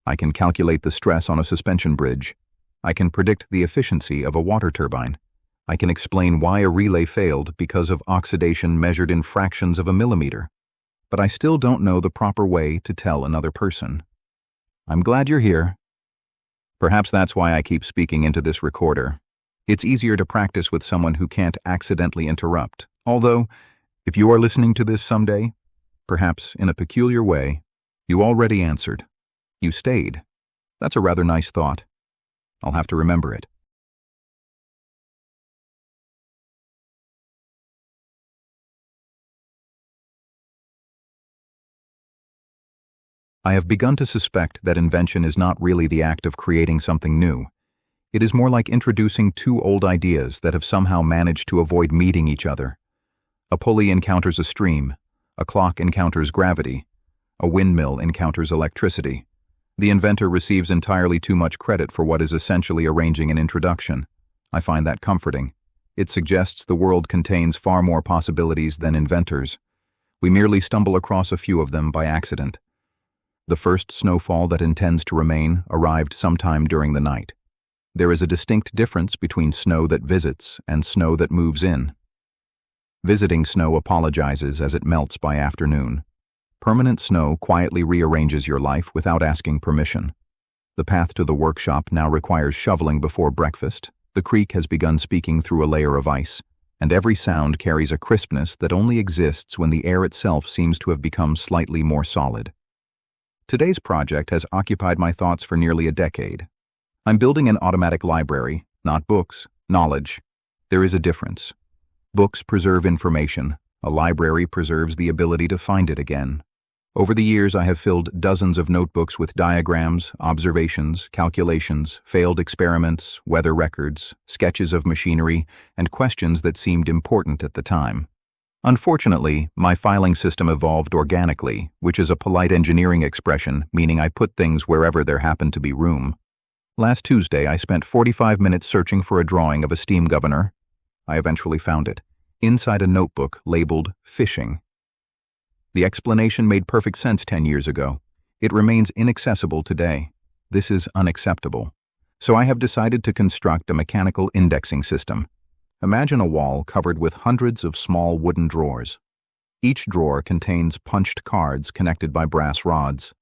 I can calculate the stress on a suspension bridge. I can predict the efficiency of a water turbine. I can explain why a relay failed because of oxidation measured in fractions of a millimeter. But I still don't know the proper way to tell another person. I'm glad you're here. Perhaps that's why I keep speaking into this recorder. It's easier to practice with someone who can't accidentally interrupt. Although, if you are listening to this someday, perhaps in a peculiar way, you already answered. You stayed. That's a rather nice thought. I'll have to remember it. I have begun to suspect that invention is not really the act of creating something new. It is more like introducing two old ideas that have somehow managed to avoid meeting each other. A pulley encounters a stream, a clock encounters gravity, a windmill encounters electricity. The inventor receives entirely too much credit for what is essentially arranging an introduction. I find that comforting. It suggests the world contains far more possibilities than inventors. We merely stumble across a few of them by accident. The first snowfall that intends to remain arrived sometime during the night. There is a distinct difference between snow that visits and snow that moves in. Visiting snow apologizes as it melts by afternoon. Permanent snow quietly rearranges your life without asking permission. The path to the workshop now requires shoveling before breakfast. The creek has begun speaking through a layer of ice, and every sound carries a crispness that only exists when the air itself seems to have become slightly more solid. Today's project has occupied my thoughts for nearly a decade. I'm building an automatic library, not books, knowledge. There is a difference. Books preserve information. A library preserves the ability to find it again. Over the years, I have filled dozens of notebooks with diagrams, observations, calculations, failed experiments, weather records, sketches of machinery, and questions that seemed important at the time. Unfortunately, my filing system evolved organically, which is a polite engineering expression, meaning I put things wherever there happened to be room. Last Tuesday, I spent 45 minutes searching for a drawing of a steam governor. I eventually found it, inside a notebook labeled Fishing. The explanation made perfect sense 10 years ago. It remains inaccessible today. This is unacceptable. So I have decided to construct a mechanical indexing system. Imagine a wall covered with hundreds of small wooden drawers. Each drawer contains punched cards connected by brass rods.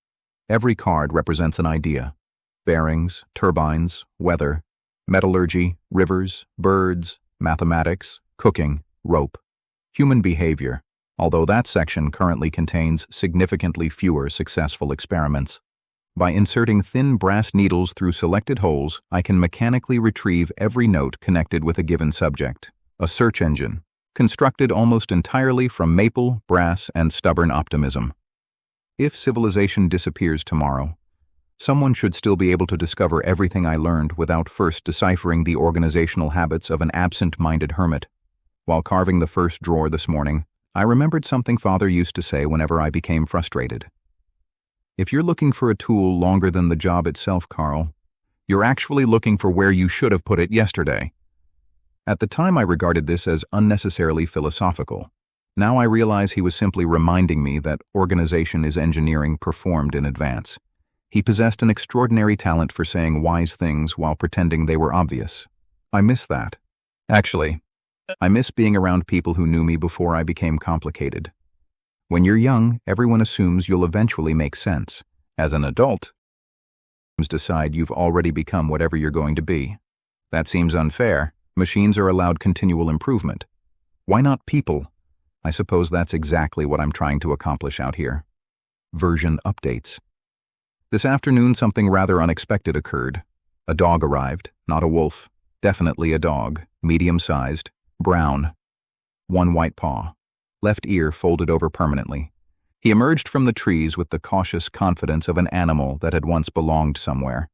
Every card represents an idea: bearings, turbines, weather, metallurgy, rivers, birds, mathematics, cooking, rope, human behavior, although that section currently contains significantly fewer successful experiments. By inserting thin brass needles through selected holes, I can mechanically retrieve every note connected with a given subject. A search engine, constructed almost entirely from maple, brass, and stubborn optimism. If civilization disappears tomorrow, someone should still be able to discover everything I learned without first deciphering the organizational habits of an absent-minded hermit. While carving the first drawer this morning, I remembered something Father used to say whenever I became frustrated. If you're looking for a tool longer than the job itself, Carl, you're actually looking for where you should have put it yesterday. At the time, I regarded this as unnecessarily philosophical. Now I realize he was simply reminding me that organization is engineering performed in advance. He possessed an extraordinary talent for saying wise things while pretending they were obvious. I miss that. Actually, I miss being around people who knew me before I became complicated. When you're young, everyone assumes you'll eventually make sense. As an adult, you decide you've already become whatever you're going to be. That seems unfair. Machines are allowed continual improvement. Why not people? I suppose that's exactly what I'm trying to accomplish out here. Version updates. This afternoon, something rather unexpected occurred. A dog arrived, not a wolf. Definitely a dog, medium-sized, brown. One white paw. Left ear folded over permanently. He emerged from the trees with the cautious confidence of an animal that had once belonged somewhere.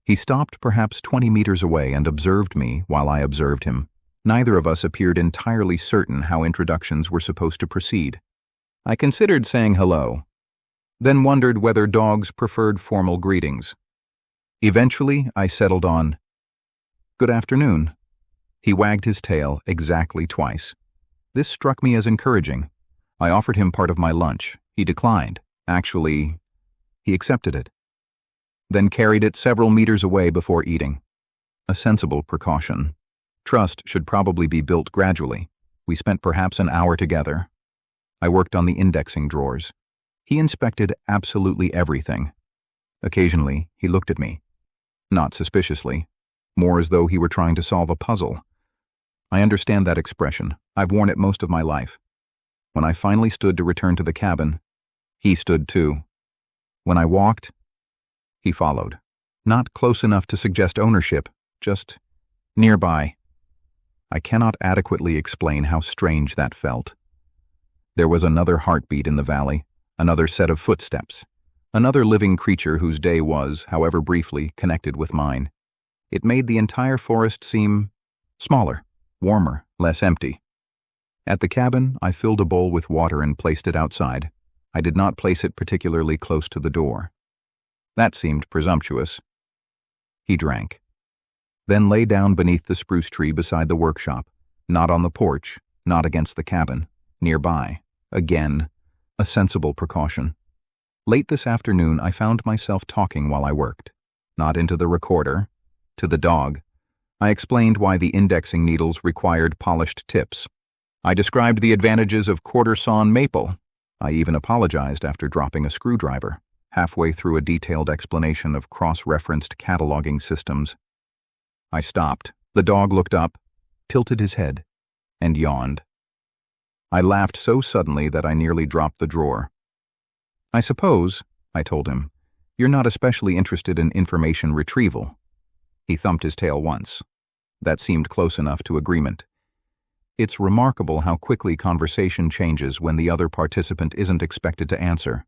He stopped perhaps 20 meters away and observed me while I observed him. Neither of us appeared entirely certain how introductions were supposed to proceed. I considered saying hello, then wondered whether dogs preferred formal greetings. Eventually, I settled on, "Good afternoon." He wagged his tail exactly twice. This struck me as encouraging. I offered him part of my lunch. He declined. Actually, he accepted it. Then carried it several meters away before eating. A sensible precaution. Trust should probably be built gradually. We spent perhaps an hour together. I worked on the indexing drawers. He inspected absolutely everything. Occasionally, he looked at me. Not suspiciously. More as though he were trying to solve a puzzle. I understand that expression. I've worn it most of my life. When I finally stood to return to the cabin, he stood too. When I walked, he followed. Not close enough to suggest ownership, just nearby. I cannot adequately explain how strange that felt. There was another heartbeat in the valley, another set of footsteps, another living creature whose day was, however briefly, connected with mine. It made the entire forest seem smaller, warmer, less empty. At the cabin, I filled a bowl with water and placed it outside. I did not place it particularly close to the door. That seemed presumptuous. He drank, then lay down beneath the spruce tree beside the workshop, not on the porch, not against the cabin, nearby. Again, a sensible precaution. Late this afternoon, I found myself talking while I worked. Not into the recorder, to the dog. I explained why the indexing needles required polished tips. I described the advantages of quarter-sawn maple. I even apologized after dropping a screwdriver, halfway through a detailed explanation of cross-referenced cataloging systems. I stopped. The dog looked up, tilted his head, and yawned. I laughed so suddenly that I nearly dropped the drawer. "I suppose," I told him, "you're not especially interested in information retrieval." He thumped his tail once. That seemed close enough to agreement. It's remarkable how quickly conversation changes when the other participant isn't expected to answer.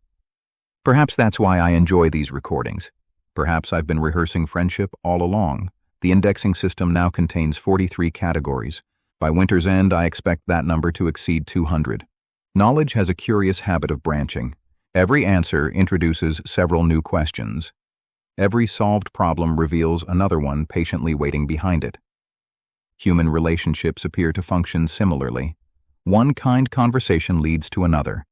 Perhaps that's why I enjoy these recordings. Perhaps I've been rehearsing friendship all along. The indexing system now contains 43 categories. By winter's end, I expect that number to exceed 200. Knowledge has a curious habit of branching. Every answer introduces several new questions. Every solved problem reveals another one patiently waiting behind it. Human relationships appear to function similarly. One kind conversation leads to another.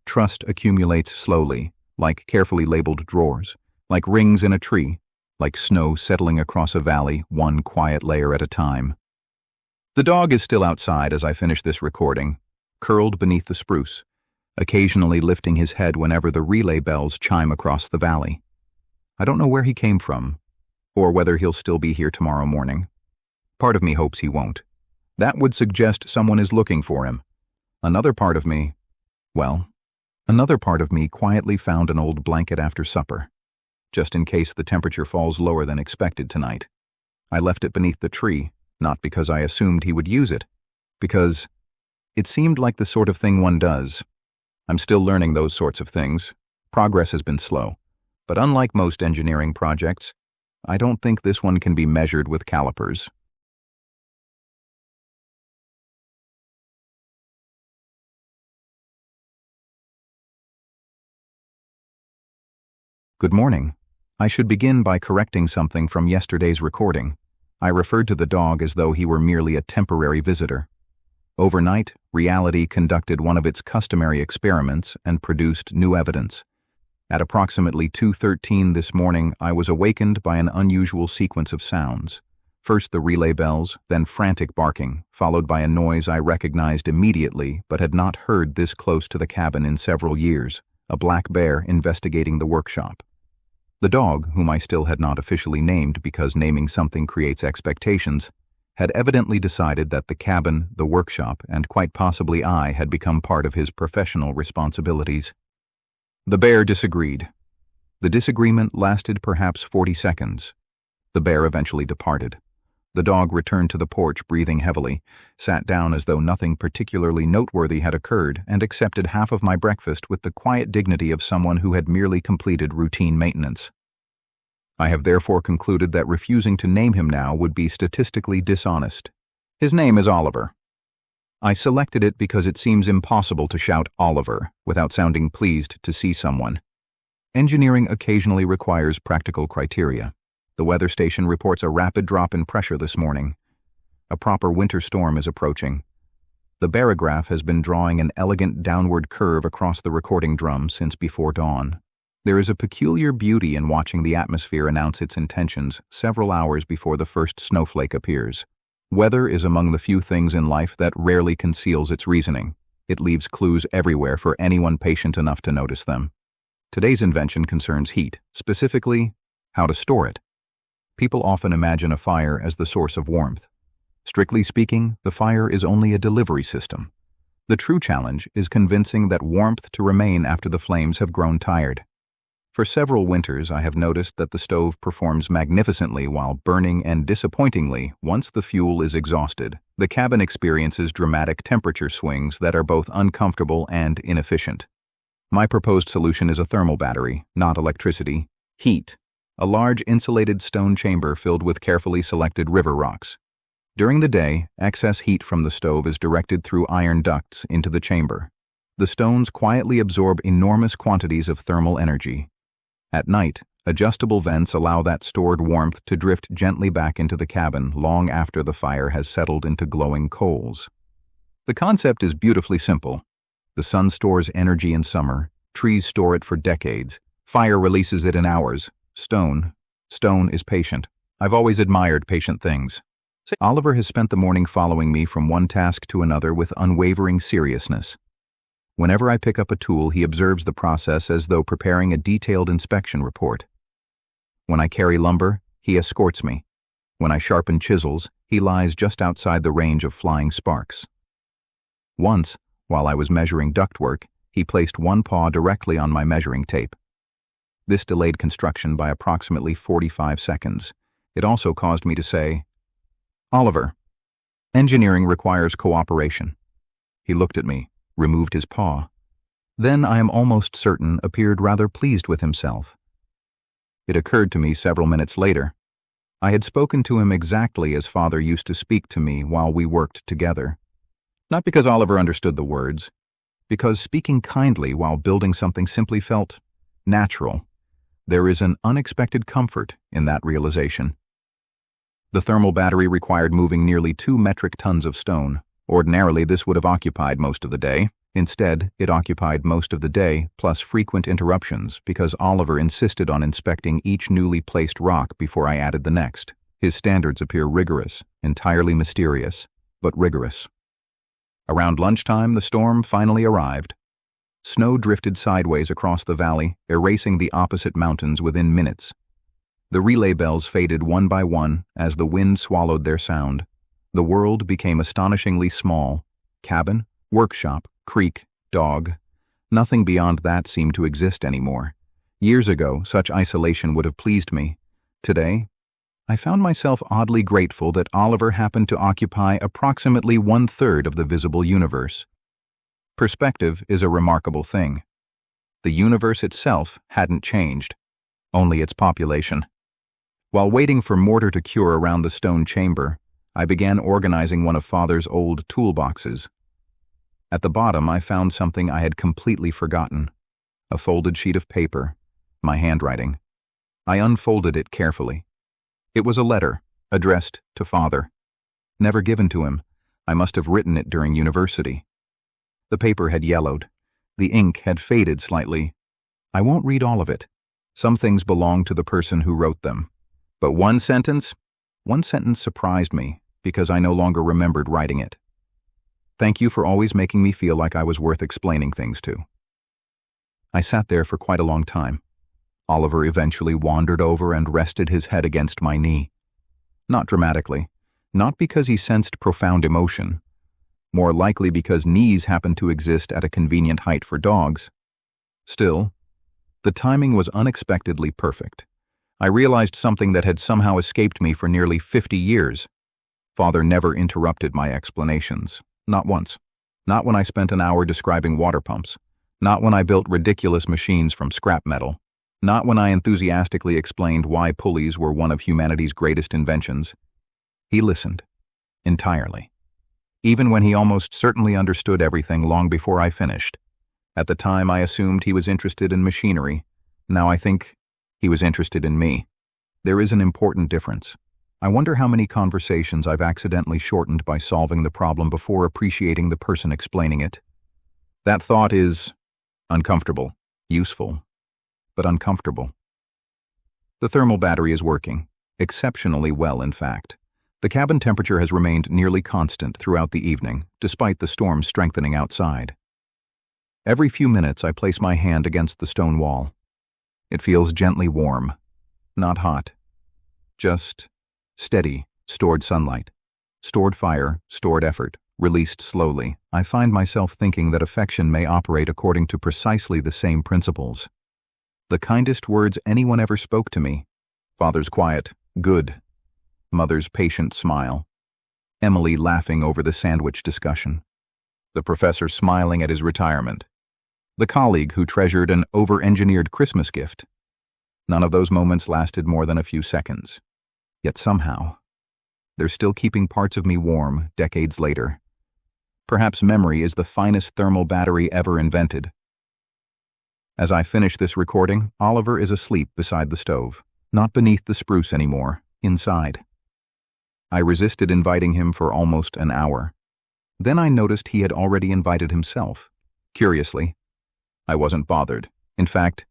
Trust accumulates slowly, like carefully labeled drawers, like rings in a tree, like snow settling across a valley, one quiet layer at a time. The dog is still outside as I finish this recording, curled beneath the spruce, occasionally lifting his head whenever the relay bells chime across the valley. I don't know where he came from, or whether he'll still be here tomorrow morning. Part of me hopes he won't. That would suggest someone is looking for him. Another part of me quietly found an old blanket after supper, just in case the temperature falls lower than expected tonight. I left it beneath the tree, not because I assumed he would use it, because it seemed like the sort of thing one does. I'm still learning those sorts of things. Progress has been slow, but unlike most engineering projects, I don't think this one can be measured with calipers. Good morning. I should begin by correcting something from yesterday's recording. I referred to the dog as though he were merely a temporary visitor. Overnight, reality conducted one of its customary experiments and produced new evidence. At approximately 2:13 this morning, I was awakened by an unusual sequence of sounds. First the relay bells, then frantic barking, followed by a noise I recognized immediately but had not heard this close to the cabin in several years, a black bear investigating the workshop. The dog, whom I still had not officially named because naming something creates expectations, had evidently decided that the cabin, the workshop, and quite possibly I had become part of his professional responsibilities. The bear disagreed. The disagreement lasted perhaps 40 seconds. The bear eventually departed. The dog returned to the porch breathing heavily, sat down as though nothing particularly noteworthy had occurred, and accepted half of my breakfast with the quiet dignity of someone who had merely completed routine maintenance. I have therefore concluded that refusing to name him now would be statistically dishonest. His name is Oliver. I selected it because it seems impossible to shout Oliver without sounding pleased to see someone. Engineering occasionally requires practical criteria. The weather station reports a rapid drop in pressure this morning. A proper winter storm is approaching. The barograph has been drawing an elegant downward curve across the recording drum since before dawn. There is a peculiar beauty in watching the atmosphere announce its intentions several hours before the first snowflake appears. Weather is among the few things in life that rarely conceals its reasoning. It leaves clues everywhere for anyone patient enough to notice them. Today's invention concerns heat, specifically, how to store it. People often imagine a fire as the source of warmth. Strictly speaking, the fire is only a delivery system. The true challenge is convincing that warmth to remain after the flames have grown tired. For several winters, I have noticed that the stove performs magnificently while burning, and disappointingly, once the fuel is exhausted, the cabin experiences dramatic temperature swings that are both uncomfortable and inefficient. My proposed solution is a thermal battery, not electricity, heat. a large insulated stone chamber filled with carefully selected river rocks. During the day, excess heat from the stove is directed through iron ducts into the chamber. The stones quietly absorb enormous quantities of thermal energy. At night, adjustable vents allow that stored warmth to drift gently back into the cabin long after the fire has settled into glowing coals. The concept is beautifully simple. The sun stores energy in summer, trees store it for decades, fire releases it in hours. Stone is patient. I've always admired patient things. Oliver has spent the morning following me from one task to another with unwavering seriousness. Whenever I pick up a tool, he observes the process as though preparing a detailed inspection report. When I carry lumber, he escorts me. When I sharpen chisels, he lies just outside the range of flying sparks. Once, while I was measuring ductwork, he placed one paw directly on my measuring tape. This delayed construction by approximately 45 seconds. It also caused me to say, "Oliver, engineering requires cooperation." He looked at me, removed his paw. Then, I am almost certain, appeared rather pleased with himself. It occurred to me several minutes later. I had spoken to him exactly as Father used to speak to me while we worked together. Not because Oliver understood the words, because speaking kindly while building something simply felt natural. There is an unexpected comfort in that realization. The thermal battery required moving nearly 2 metric tons of stone. Ordinarily, this would have occupied most of the day. Instead, it occupied most of the day, plus frequent interruptions, because Oliver insisted on inspecting each newly placed rock before I added the next. His standards appear rigorous, entirely mysterious, but rigorous. Around lunchtime, the storm finally arrived. Snow drifted sideways across the valley, erasing the opposite mountains within minutes. The relay bells faded one by one as the wind swallowed their sound. The world became astonishingly small. Cabin, workshop, creek, dog. Nothing beyond that seemed to exist anymore. Years ago, such isolation would have pleased me. Today, I found myself oddly grateful that Oliver happened to occupy approximately 1/3 of the visible universe. Perspective is a remarkable thing. The universe itself hadn't changed, only its population. While waiting for mortar to cure around the stone chamber, I began organizing one of Father's old toolboxes. At the bottom, I found something I had completely forgotten. A folded sheet of paper, my handwriting. I unfolded it carefully. It was a letter, addressed to Father. Never given to him. I must have written it during university. The paper had yellowed. The ink had faded slightly. I won't read all of it. Some things belong to the person who wrote them. But one sentence surprised me because I no longer remembered writing it. Thank you for always making me feel like I was worth explaining things to. I sat there for quite a long time. Oliver eventually wandered over and rested his head against my knee. Not dramatically, not because he sensed profound emotion. More likely because knees happen to exist at a convenient height for dogs. Still, the timing was unexpectedly perfect. I realized something that had somehow escaped me for nearly 50 years. Father never interrupted my explanations. Not once. Not when I spent an hour describing water pumps. Not when I built ridiculous machines from scrap metal. Not when I enthusiastically explained why pulleys were one of humanity's greatest inventions. He listened. Entirely. Even when he almost certainly understood everything long before I finished. At the time, I assumed he was interested in machinery. Now I think he was interested in me. There is an important difference. I wonder how many conversations I've accidentally shortened by solving the problem before appreciating the person explaining it. That thought is uncomfortable, useful, but uncomfortable. The thermal battery is working, exceptionally well in fact. The cabin temperature has remained nearly constant throughout the evening, despite the storm strengthening outside. Every few minutes I place my hand against the stone wall. It feels gently warm, not hot, just steady, stored sunlight, stored fire, stored effort, released slowly. I find myself thinking that affection may operate according to precisely the same principles. The kindest words anyone ever spoke to me. Father's quiet, good. Mother's patient smile. Emily laughing over the sandwich discussion. The professor smiling at his retirement. The colleague who treasured an over-engineered Christmas gift. None of those moments lasted more than a few seconds. Yet somehow, they're still keeping parts of me warm decades later. Perhaps memory is the finest thermal battery ever invented. As I finish this recording, Oliver is asleep beside the stove, not beneath the spruce anymore, inside. I resisted inviting him for almost an hour. Then I noticed he had already invited himself. Curiously, I wasn't bothered. In fact,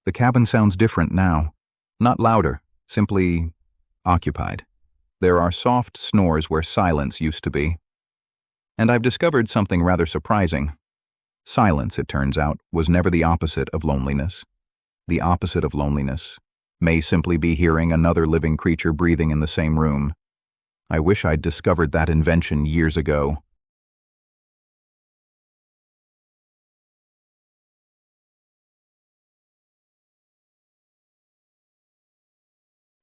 the cabin sounds different now. Not louder, simply occupied. There are soft snores where silence used to be. And I've discovered something rather surprising. Silence, it turns out, was never the opposite of loneliness. The opposite of loneliness may simply be hearing another living creature breathing in the same room. I wish I'd discovered that invention years ago.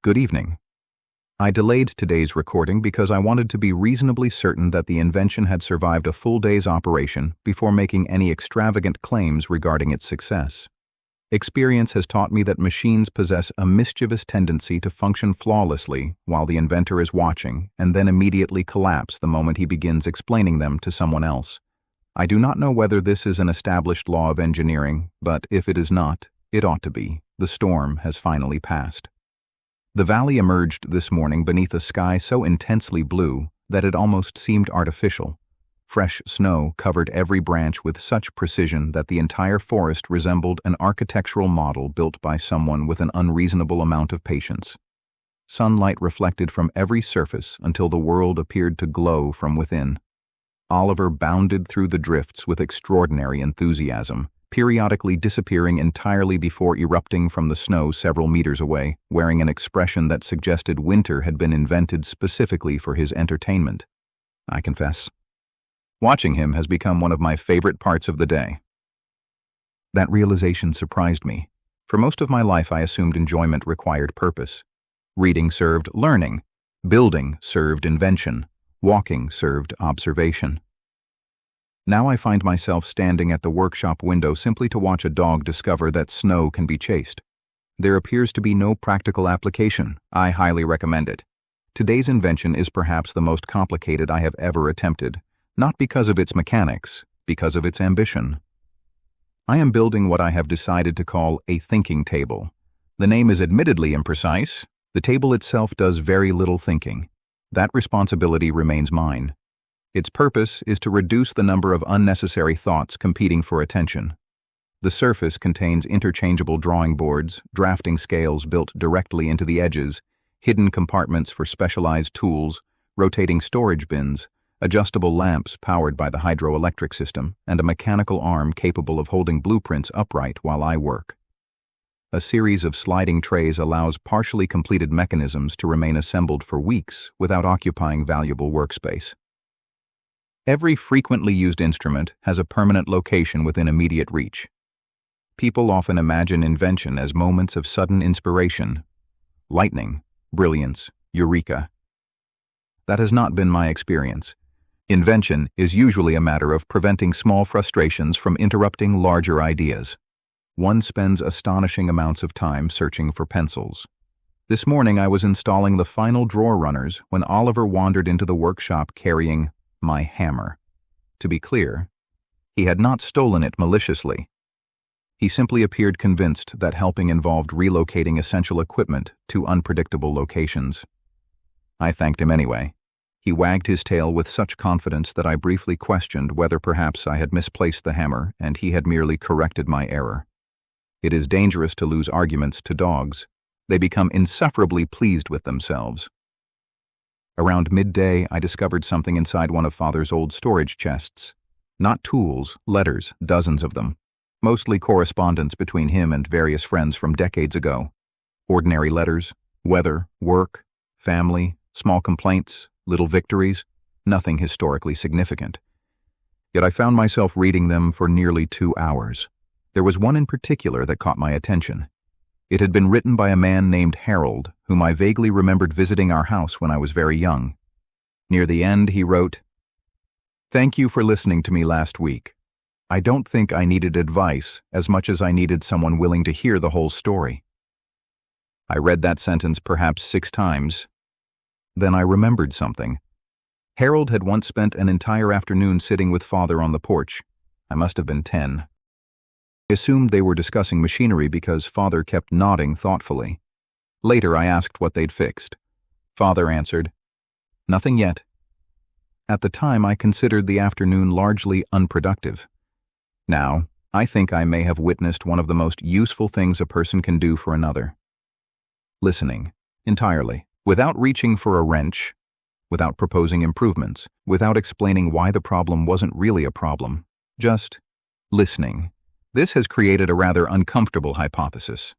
Good evening. I delayed today's recording because I wanted to be reasonably certain that the invention had survived a full day's operation before making any extravagant claims regarding its success. Experience has taught me that machines possess a mischievous tendency to function flawlessly while the inventor is watching and then immediately collapse the moment he begins explaining them to someone else. I do not know whether this is an established law of engineering, but if it is not, it ought to be. The storm has finally passed. The valley emerged this morning beneath a sky so intensely blue that it almost seemed artificial. Fresh snow covered every branch with such precision that the entire forest resembled an architectural model built by someone with an unreasonable amount of patience. Sunlight reflected from every surface until the world appeared to glow from within. Oliver bounded through the drifts with extraordinary enthusiasm, periodically disappearing entirely before erupting from the snow several meters away, wearing an expression that suggested winter had been invented specifically for his entertainment. I confess, watching him has become one of my favorite parts of the day. That realization surprised me. For most of my life I assumed enjoyment required purpose. Reading served learning, building served invention, walking served observation. Now I find myself standing at the workshop window simply to watch a dog discover that snow can be chased. There appears to be no practical application. I highly recommend it. Today's invention is perhaps the most complicated I have ever attempted, not because of its mechanics, because of its ambition. I am building what I have decided to call a thinking table. The name is admittedly imprecise. The table itself does very little thinking. That responsibility remains mine. Its purpose is to reduce the number of unnecessary thoughts competing for attention. The surface contains interchangeable drawing boards, drafting scales built directly into the edges, hidden compartments for specialized tools, rotating storage bins, adjustable lamps powered by the hydroelectric system, and a mechanical arm capable of holding blueprints upright while I work. A series of sliding trays allows partially completed mechanisms to remain assembled for weeks without occupying valuable workspace. Every frequently used instrument has a permanent location within immediate reach. People often imagine invention as moments of sudden inspiration, lightning, brilliance, eureka. That has not been my experience. Invention is usually a matter of preventing small frustrations from interrupting larger ideas. One spends astonishing amounts of time searching for pencils. This morning I was installing the final drawer runners when Oliver wandered into the workshop carrying my hammer. To be clear, he had not stolen it maliciously. He simply appeared convinced that helping involved relocating essential equipment to unpredictable locations. I thanked him anyway. He wagged his tail with such confidence that I briefly questioned whether perhaps I had misplaced the hammer and he had merely corrected my error. It is dangerous to lose arguments to dogs. They become insufferably pleased with themselves. Around midday, I discovered something inside one of Father's old storage chests. Not tools, letters, dozens of them. Mostly correspondence between him and various friends from decades ago. Ordinary letters, weather, work, family, small complaints, little victories, nothing historically significant. Yet I found myself reading them for nearly 2 hours. There was one in particular that caught my attention. It had been written by a man named Harold, whom I vaguely remembered visiting our house when I was very young. Near the end, he wrote, "Thank you for listening to me last week. I don't think I needed advice as much as I needed someone willing to hear the whole story. I read that sentence perhaps 6 times. Then I remembered something. Harold had once spent an entire afternoon sitting with Father on the porch. I must have been 10. I assumed they were discussing machinery because Father kept nodding thoughtfully. Later I asked what they'd fixed. Father answered, "Nothing yet." At the time I considered the afternoon largely unproductive. Now, I think I may have witnessed one of the most useful things a person can do for another. Listening, entirely, without reaching for a wrench, without proposing improvements, without explaining why the problem wasn't really a problem, just listening. This has created a rather uncomfortable hypothesis.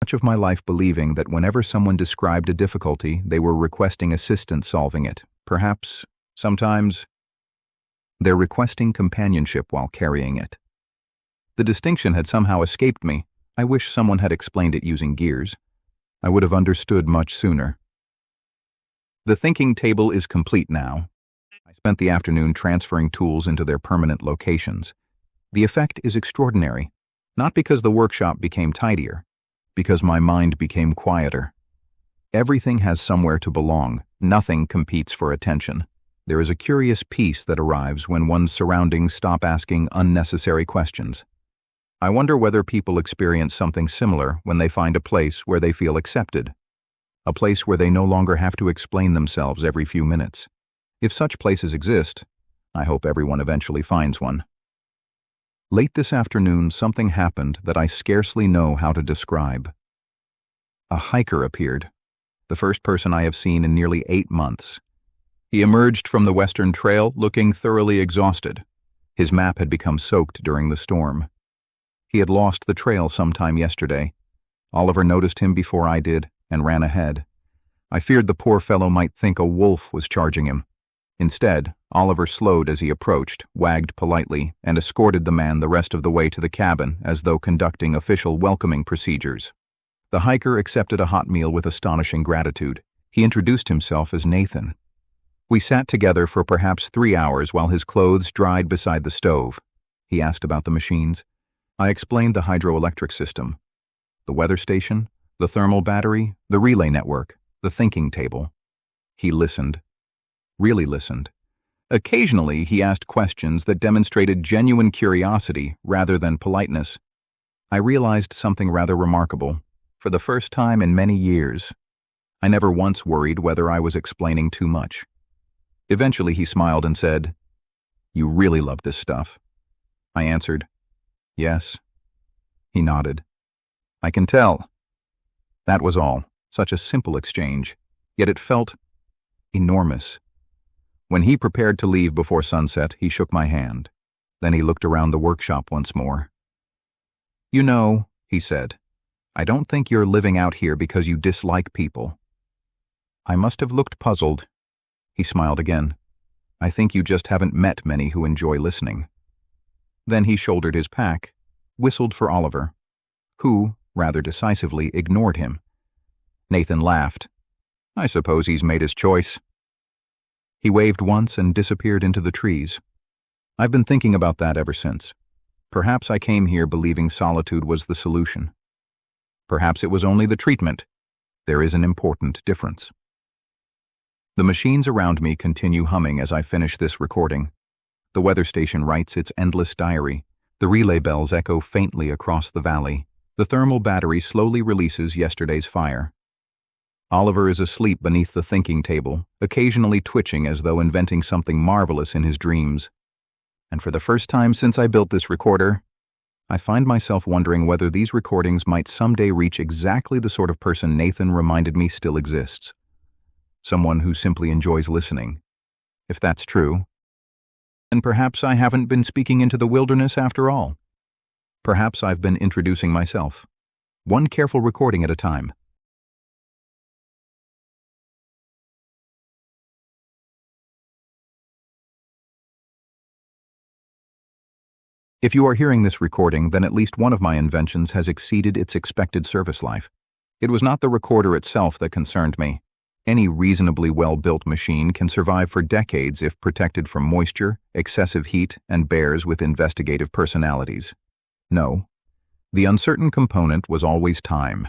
Much of my life believing that whenever someone described a difficulty, they were requesting assistance solving it. Perhaps, sometimes, they're requesting companionship while carrying it. The distinction had somehow escaped me. I wish someone had explained it using gears. I would have understood much sooner. The thinking table is complete now. I spent the afternoon transferring tools into their permanent locations. The effect is extraordinary, not because the workshop became tidier, because my mind became quieter. Everything has somewhere to belong. Nothing competes for attention. There is a curious peace that arrives when one's surroundings stop asking unnecessary questions. I wonder whether people experience something similar when they find a place where they feel accepted, a place where they no longer have to explain themselves every few minutes. If such places exist, I hope everyone eventually finds one. Late this afternoon, something happened that I scarcely know how to describe. A hiker appeared, the first person I have seen in nearly 8 months. He emerged from the Western Trail looking thoroughly exhausted. His map had become soaked during the storm. He had lost the trail sometime yesterday. Oliver noticed him before I did and ran ahead. I feared the poor fellow might think a wolf was charging him. Instead, Oliver slowed as he approached, wagged politely, and escorted the man the rest of the way to the cabin as though conducting official welcoming procedures. The hiker accepted a hot meal with astonishing gratitude. He introduced himself as Nathan. We sat together for perhaps 3 hours while his clothes dried beside the stove. He asked about the machines. I explained the hydroelectric system, the weather station, the thermal battery, the relay network, the thinking table. He listened. Really listened. Occasionally, he asked questions that demonstrated genuine curiosity rather than politeness. I realized something rather remarkable. For the first time in many years, I never once worried whether I was explaining too much. Eventually, he smiled and said, "You really love this stuff." I answered, "Yes." He nodded. "I can tell." That was all. Such a simple exchange. Yet it felt enormous. When he prepared to leave before sunset, he shook my hand. Then he looked around the workshop once more. "You know," he said, "I don't think you're living out here because you dislike people." I must have looked puzzled. He smiled again. "I think you just haven't met many who enjoy listening." Then he shouldered his pack, whistled for Oliver, who, rather decisively, ignored him. Nathan laughed. "I suppose he's made his choice." He waved once and disappeared into the trees. I've been thinking about that ever since. Perhaps I came here believing solitude was the solution. Perhaps it was only the treatment. There is an important difference. The machines around me continue humming as I finish this recording. The weather station writes its endless diary. The relay bells echo faintly across the valley. The thermal battery slowly releases yesterday's fire. Oliver is asleep beneath the thinking table, occasionally twitching as though inventing something marvelous in his dreams. And for the first time since I built this recorder, I find myself wondering whether these recordings might someday reach exactly the sort of person Nathan reminded me still exists. Someone who simply enjoys listening. If that's true, then perhaps I haven't been speaking into the wilderness after all. Perhaps I've been introducing myself, one careful recording at a time. If you are hearing this recording, then at least one of my inventions has exceeded its expected service life. It was not the recorder itself that concerned me. Any reasonably well-built machine can survive for decades if protected from moisture, excessive heat, and bears with investigative personalities. No. The uncertain component was always time.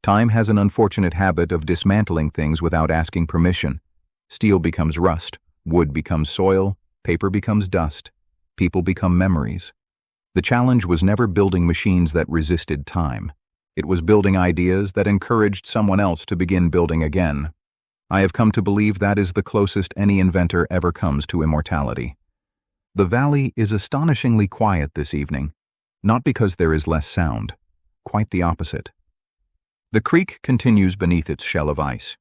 Time has an unfortunate habit of dismantling things without asking permission. Steel becomes rust, wood becomes soil, paper becomes dust, people become memories. The challenge was never building machines that resisted time. It was building ideas that encouraged someone else to begin building again. I have come to believe that is the closest any inventor ever comes to immortality. The valley is astonishingly quiet this evening, not because there is less sound, quite the opposite. The creek continues beneath its shell of ice.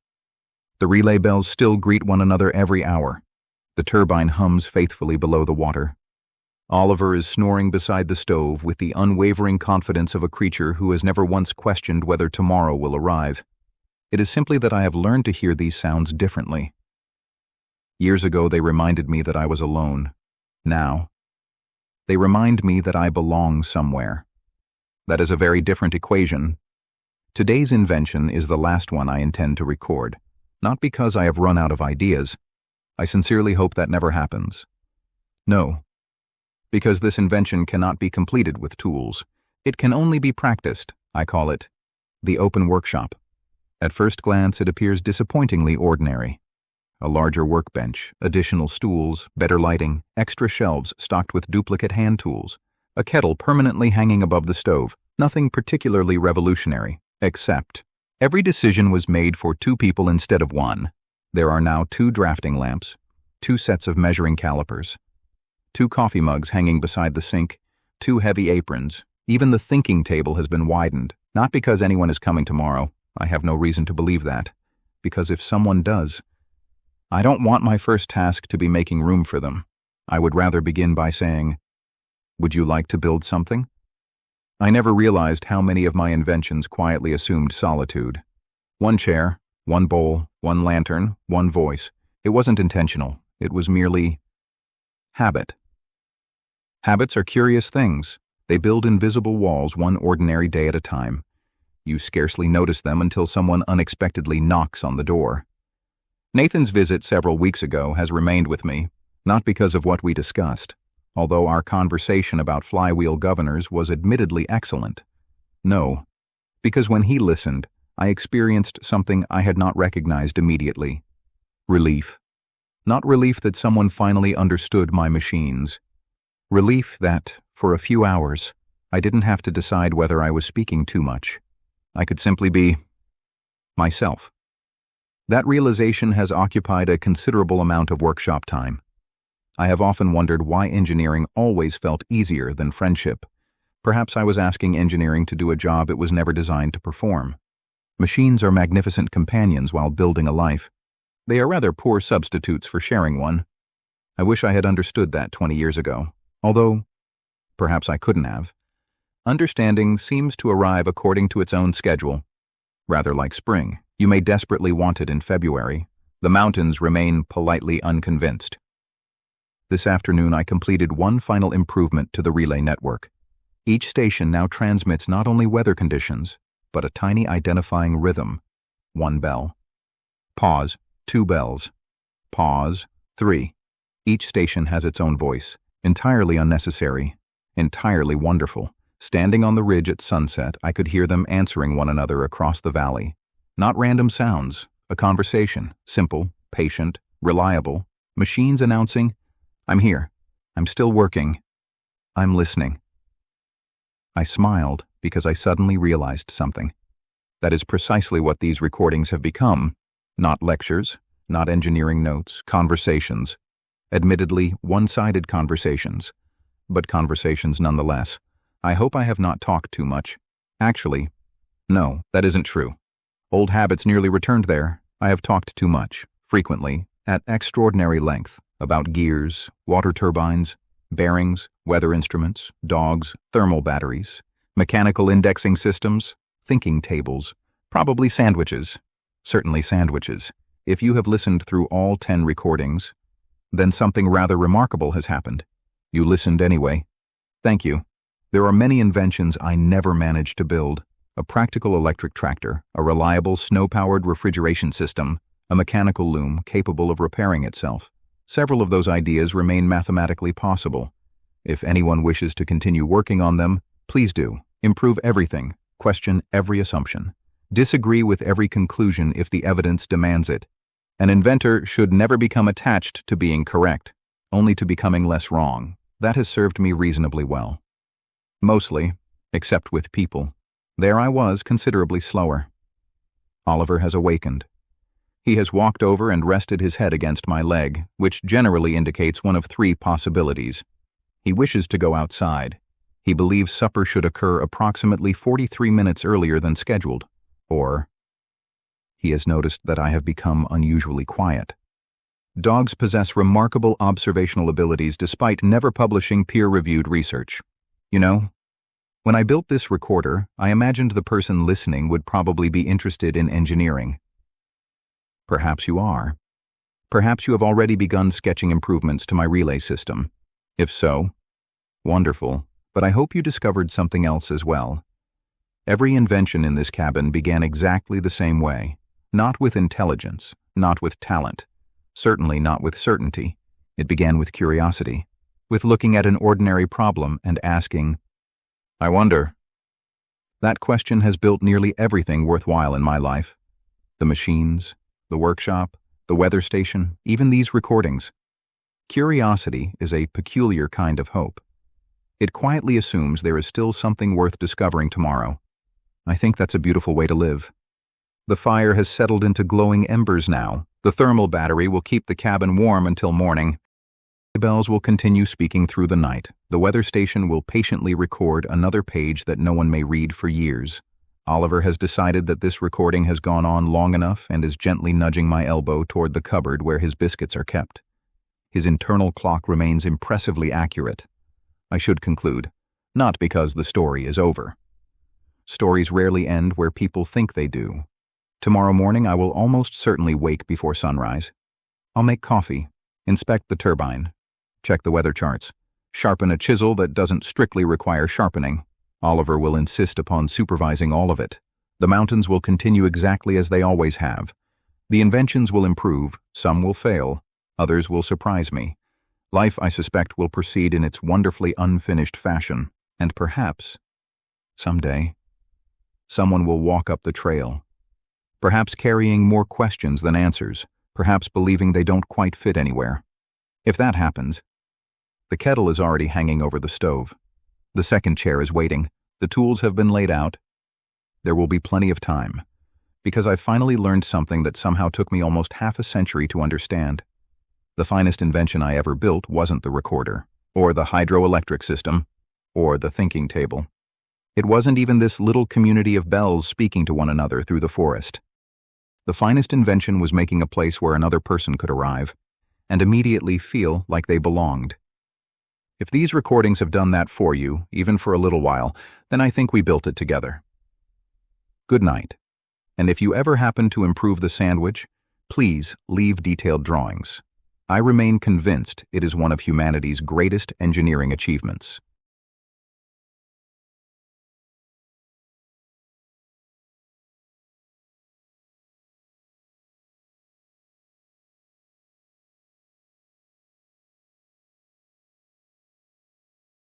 The relay bells still greet one another every hour. The turbine hums faithfully below the water. Oliver is snoring beside the stove with the unwavering confidence of a creature who has never once questioned whether tomorrow will arrive. It is simply that I have learned to hear these sounds differently. Years ago they reminded me that I was alone. Now, they remind me that I belong somewhere. That is a very different equation. Today's invention is the last one I intend to record, not because I have run out of ideas. I sincerely hope that never happens. No, because this invention cannot be completed with tools. It can only be practiced. I call it the open workshop. At first glance, it appears disappointingly ordinary. A larger workbench, additional stools, better lighting, extra shelves stocked with duplicate hand tools, a kettle permanently hanging above the stove, nothing particularly revolutionary, except every decision was made for 2 people instead of 1. There are now 2 drafting lamps, 2 sets of measuring calipers, 2 coffee mugs hanging beside the sink, 2 heavy aprons. Even the thinking table has been widened, not because anyone is coming tomorrow. I have no reason to believe that, because if someone does, I don't want my first task to be making room for them. I would rather begin by saying, "Would you like to build something?" I never realized how many of my inventions quietly assumed solitude. 1 chair, 1 bowl, 1 lantern, 1 voice. It wasn't intentional. It was merely habit. Habits are curious things. They build invisible walls one ordinary day at a time. You scarcely notice them until someone unexpectedly knocks on the door. Nathan's visit several weeks ago has remained with me, not because of what we discussed, although our conversation about flywheel governors was admittedly excellent. No, because when he listened, I experienced something I had not recognized immediately. Relief. Not relief that someone finally understood my machines. Relief that, for a few hours, I didn't have to decide whether I was speaking too much. I could simply be myself. That realization has occupied a considerable amount of workshop time. I have often wondered why engineering always felt easier than friendship. Perhaps I was asking engineering to do a job it was never designed to perform. Machines are magnificent companions while building a life. They are rather poor substitutes for sharing one. I wish I had understood that 20 years ago, although perhaps I couldn't have. Understanding seems to arrive according to its own schedule. Rather like spring, you may desperately want it in February. The mountains remain politely unconvinced. This afternoon I completed one final improvement to the relay network. Each station now transmits not only weather conditions, but a tiny identifying rhythm. 1 bell. Pause. 2 bells. Pause. 3. Each station has its own voice. Entirely unnecessary. Entirely wonderful. Standing on the ridge at sunset, I could hear them answering one another across the valley. Not random sounds. A conversation. Simple, patient, reliable. Machines announcing, "I'm here. I'm still working. I'm listening." I smiled because I suddenly realized something. That is precisely what these recordings have become. Not lectures, not engineering notes, conversations. Admittedly, one-sided conversations, but conversations nonetheless. I hope I have not talked too much. Actually, no, that isn't true. Old habits nearly returned there. I have talked too much, frequently, at extraordinary length, about gears, water turbines, bearings, weather instruments, dogs, thermal batteries, mechanical indexing systems, thinking tables, probably sandwiches. Certainly sandwiches. If you have listened through all 10 recordings, then something rather remarkable has happened. You listened anyway. Thank you. There are many inventions I never managed to build. A practical electric tractor, a reliable snow-powered refrigeration system, a mechanical loom capable of repairing itself. Several of those ideas remain mathematically possible. If anyone wishes to continue working on them, please do. Improve everything. Question every assumption. Disagree with every conclusion if the evidence demands it. An inventor should never become attached to being correct, only to becoming less wrong. That has served me reasonably well. Mostly, except with people. There I was, considerably slower. Oliver has awakened. He has walked over and rested his head against my leg, which generally indicates one of three possibilities. He wishes to go outside. He believes supper should occur approximately 43 minutes earlier than scheduled. Or he has noticed that I have become unusually quiet. Dogs possess remarkable observational abilities despite never publishing peer-reviewed research. You know, when I built this recorder, I imagined the person listening would probably be interested in engineering. Perhaps you are. Perhaps you have already begun sketching improvements to my relay system. If so, wonderful, but I hope you discovered something else as well. Every invention in this cabin began exactly the same way. Not with intelligence, not with talent, certainly not with certainty. It began with curiosity, with looking at an ordinary problem and asking, I wonder. That question has built nearly everything worthwhile in my life. The machines, the workshop, the weather station, even these recordings. Curiosity is a peculiar kind of hope. It quietly assumes there is still something worth discovering tomorrow. I think that's a beautiful way to live. The fire has settled into glowing embers now. The thermal battery will keep the cabin warm until morning. The bells will continue speaking through the night. The weather station will patiently record another page that no one may read for years. Oliver has decided that this recording has gone on long enough and is gently nudging my elbow toward the cupboard where his biscuits are kept. His internal clock remains impressively accurate. I should conclude, not because the story is over. Stories rarely end where people think they do. Tomorrow morning I will almost certainly wake before sunrise. I'll make coffee, inspect the turbine, check the weather charts, sharpen a chisel that doesn't strictly require sharpening. Oliver will insist upon supervising all of it. The mountains will continue exactly as they always have. The inventions will improve, some will fail, others will surprise me. Life, I suspect, will proceed in its wonderfully unfinished fashion, and perhaps, someday, someone will walk up the trail. Perhaps carrying more questions than answers, perhaps believing they don't quite fit anywhere. If that happens, the kettle is already hanging over the stove. The second chair is waiting. The tools have been laid out. There will be plenty of time, because I've finally learned something that somehow took me almost half a century to understand. The finest invention I ever built wasn't the recorder, or the hydroelectric system, or the thinking table. It wasn't even this little community of bells speaking to one another through the forest. The finest invention was making a place where another person could arrive, and immediately feel like they belonged. If these recordings have done that for you, even for a little while, then I think we built it together. Good night, and if you ever happen to improve the sandwich, please leave detailed drawings. I remain convinced it is one of humanity's greatest engineering achievements.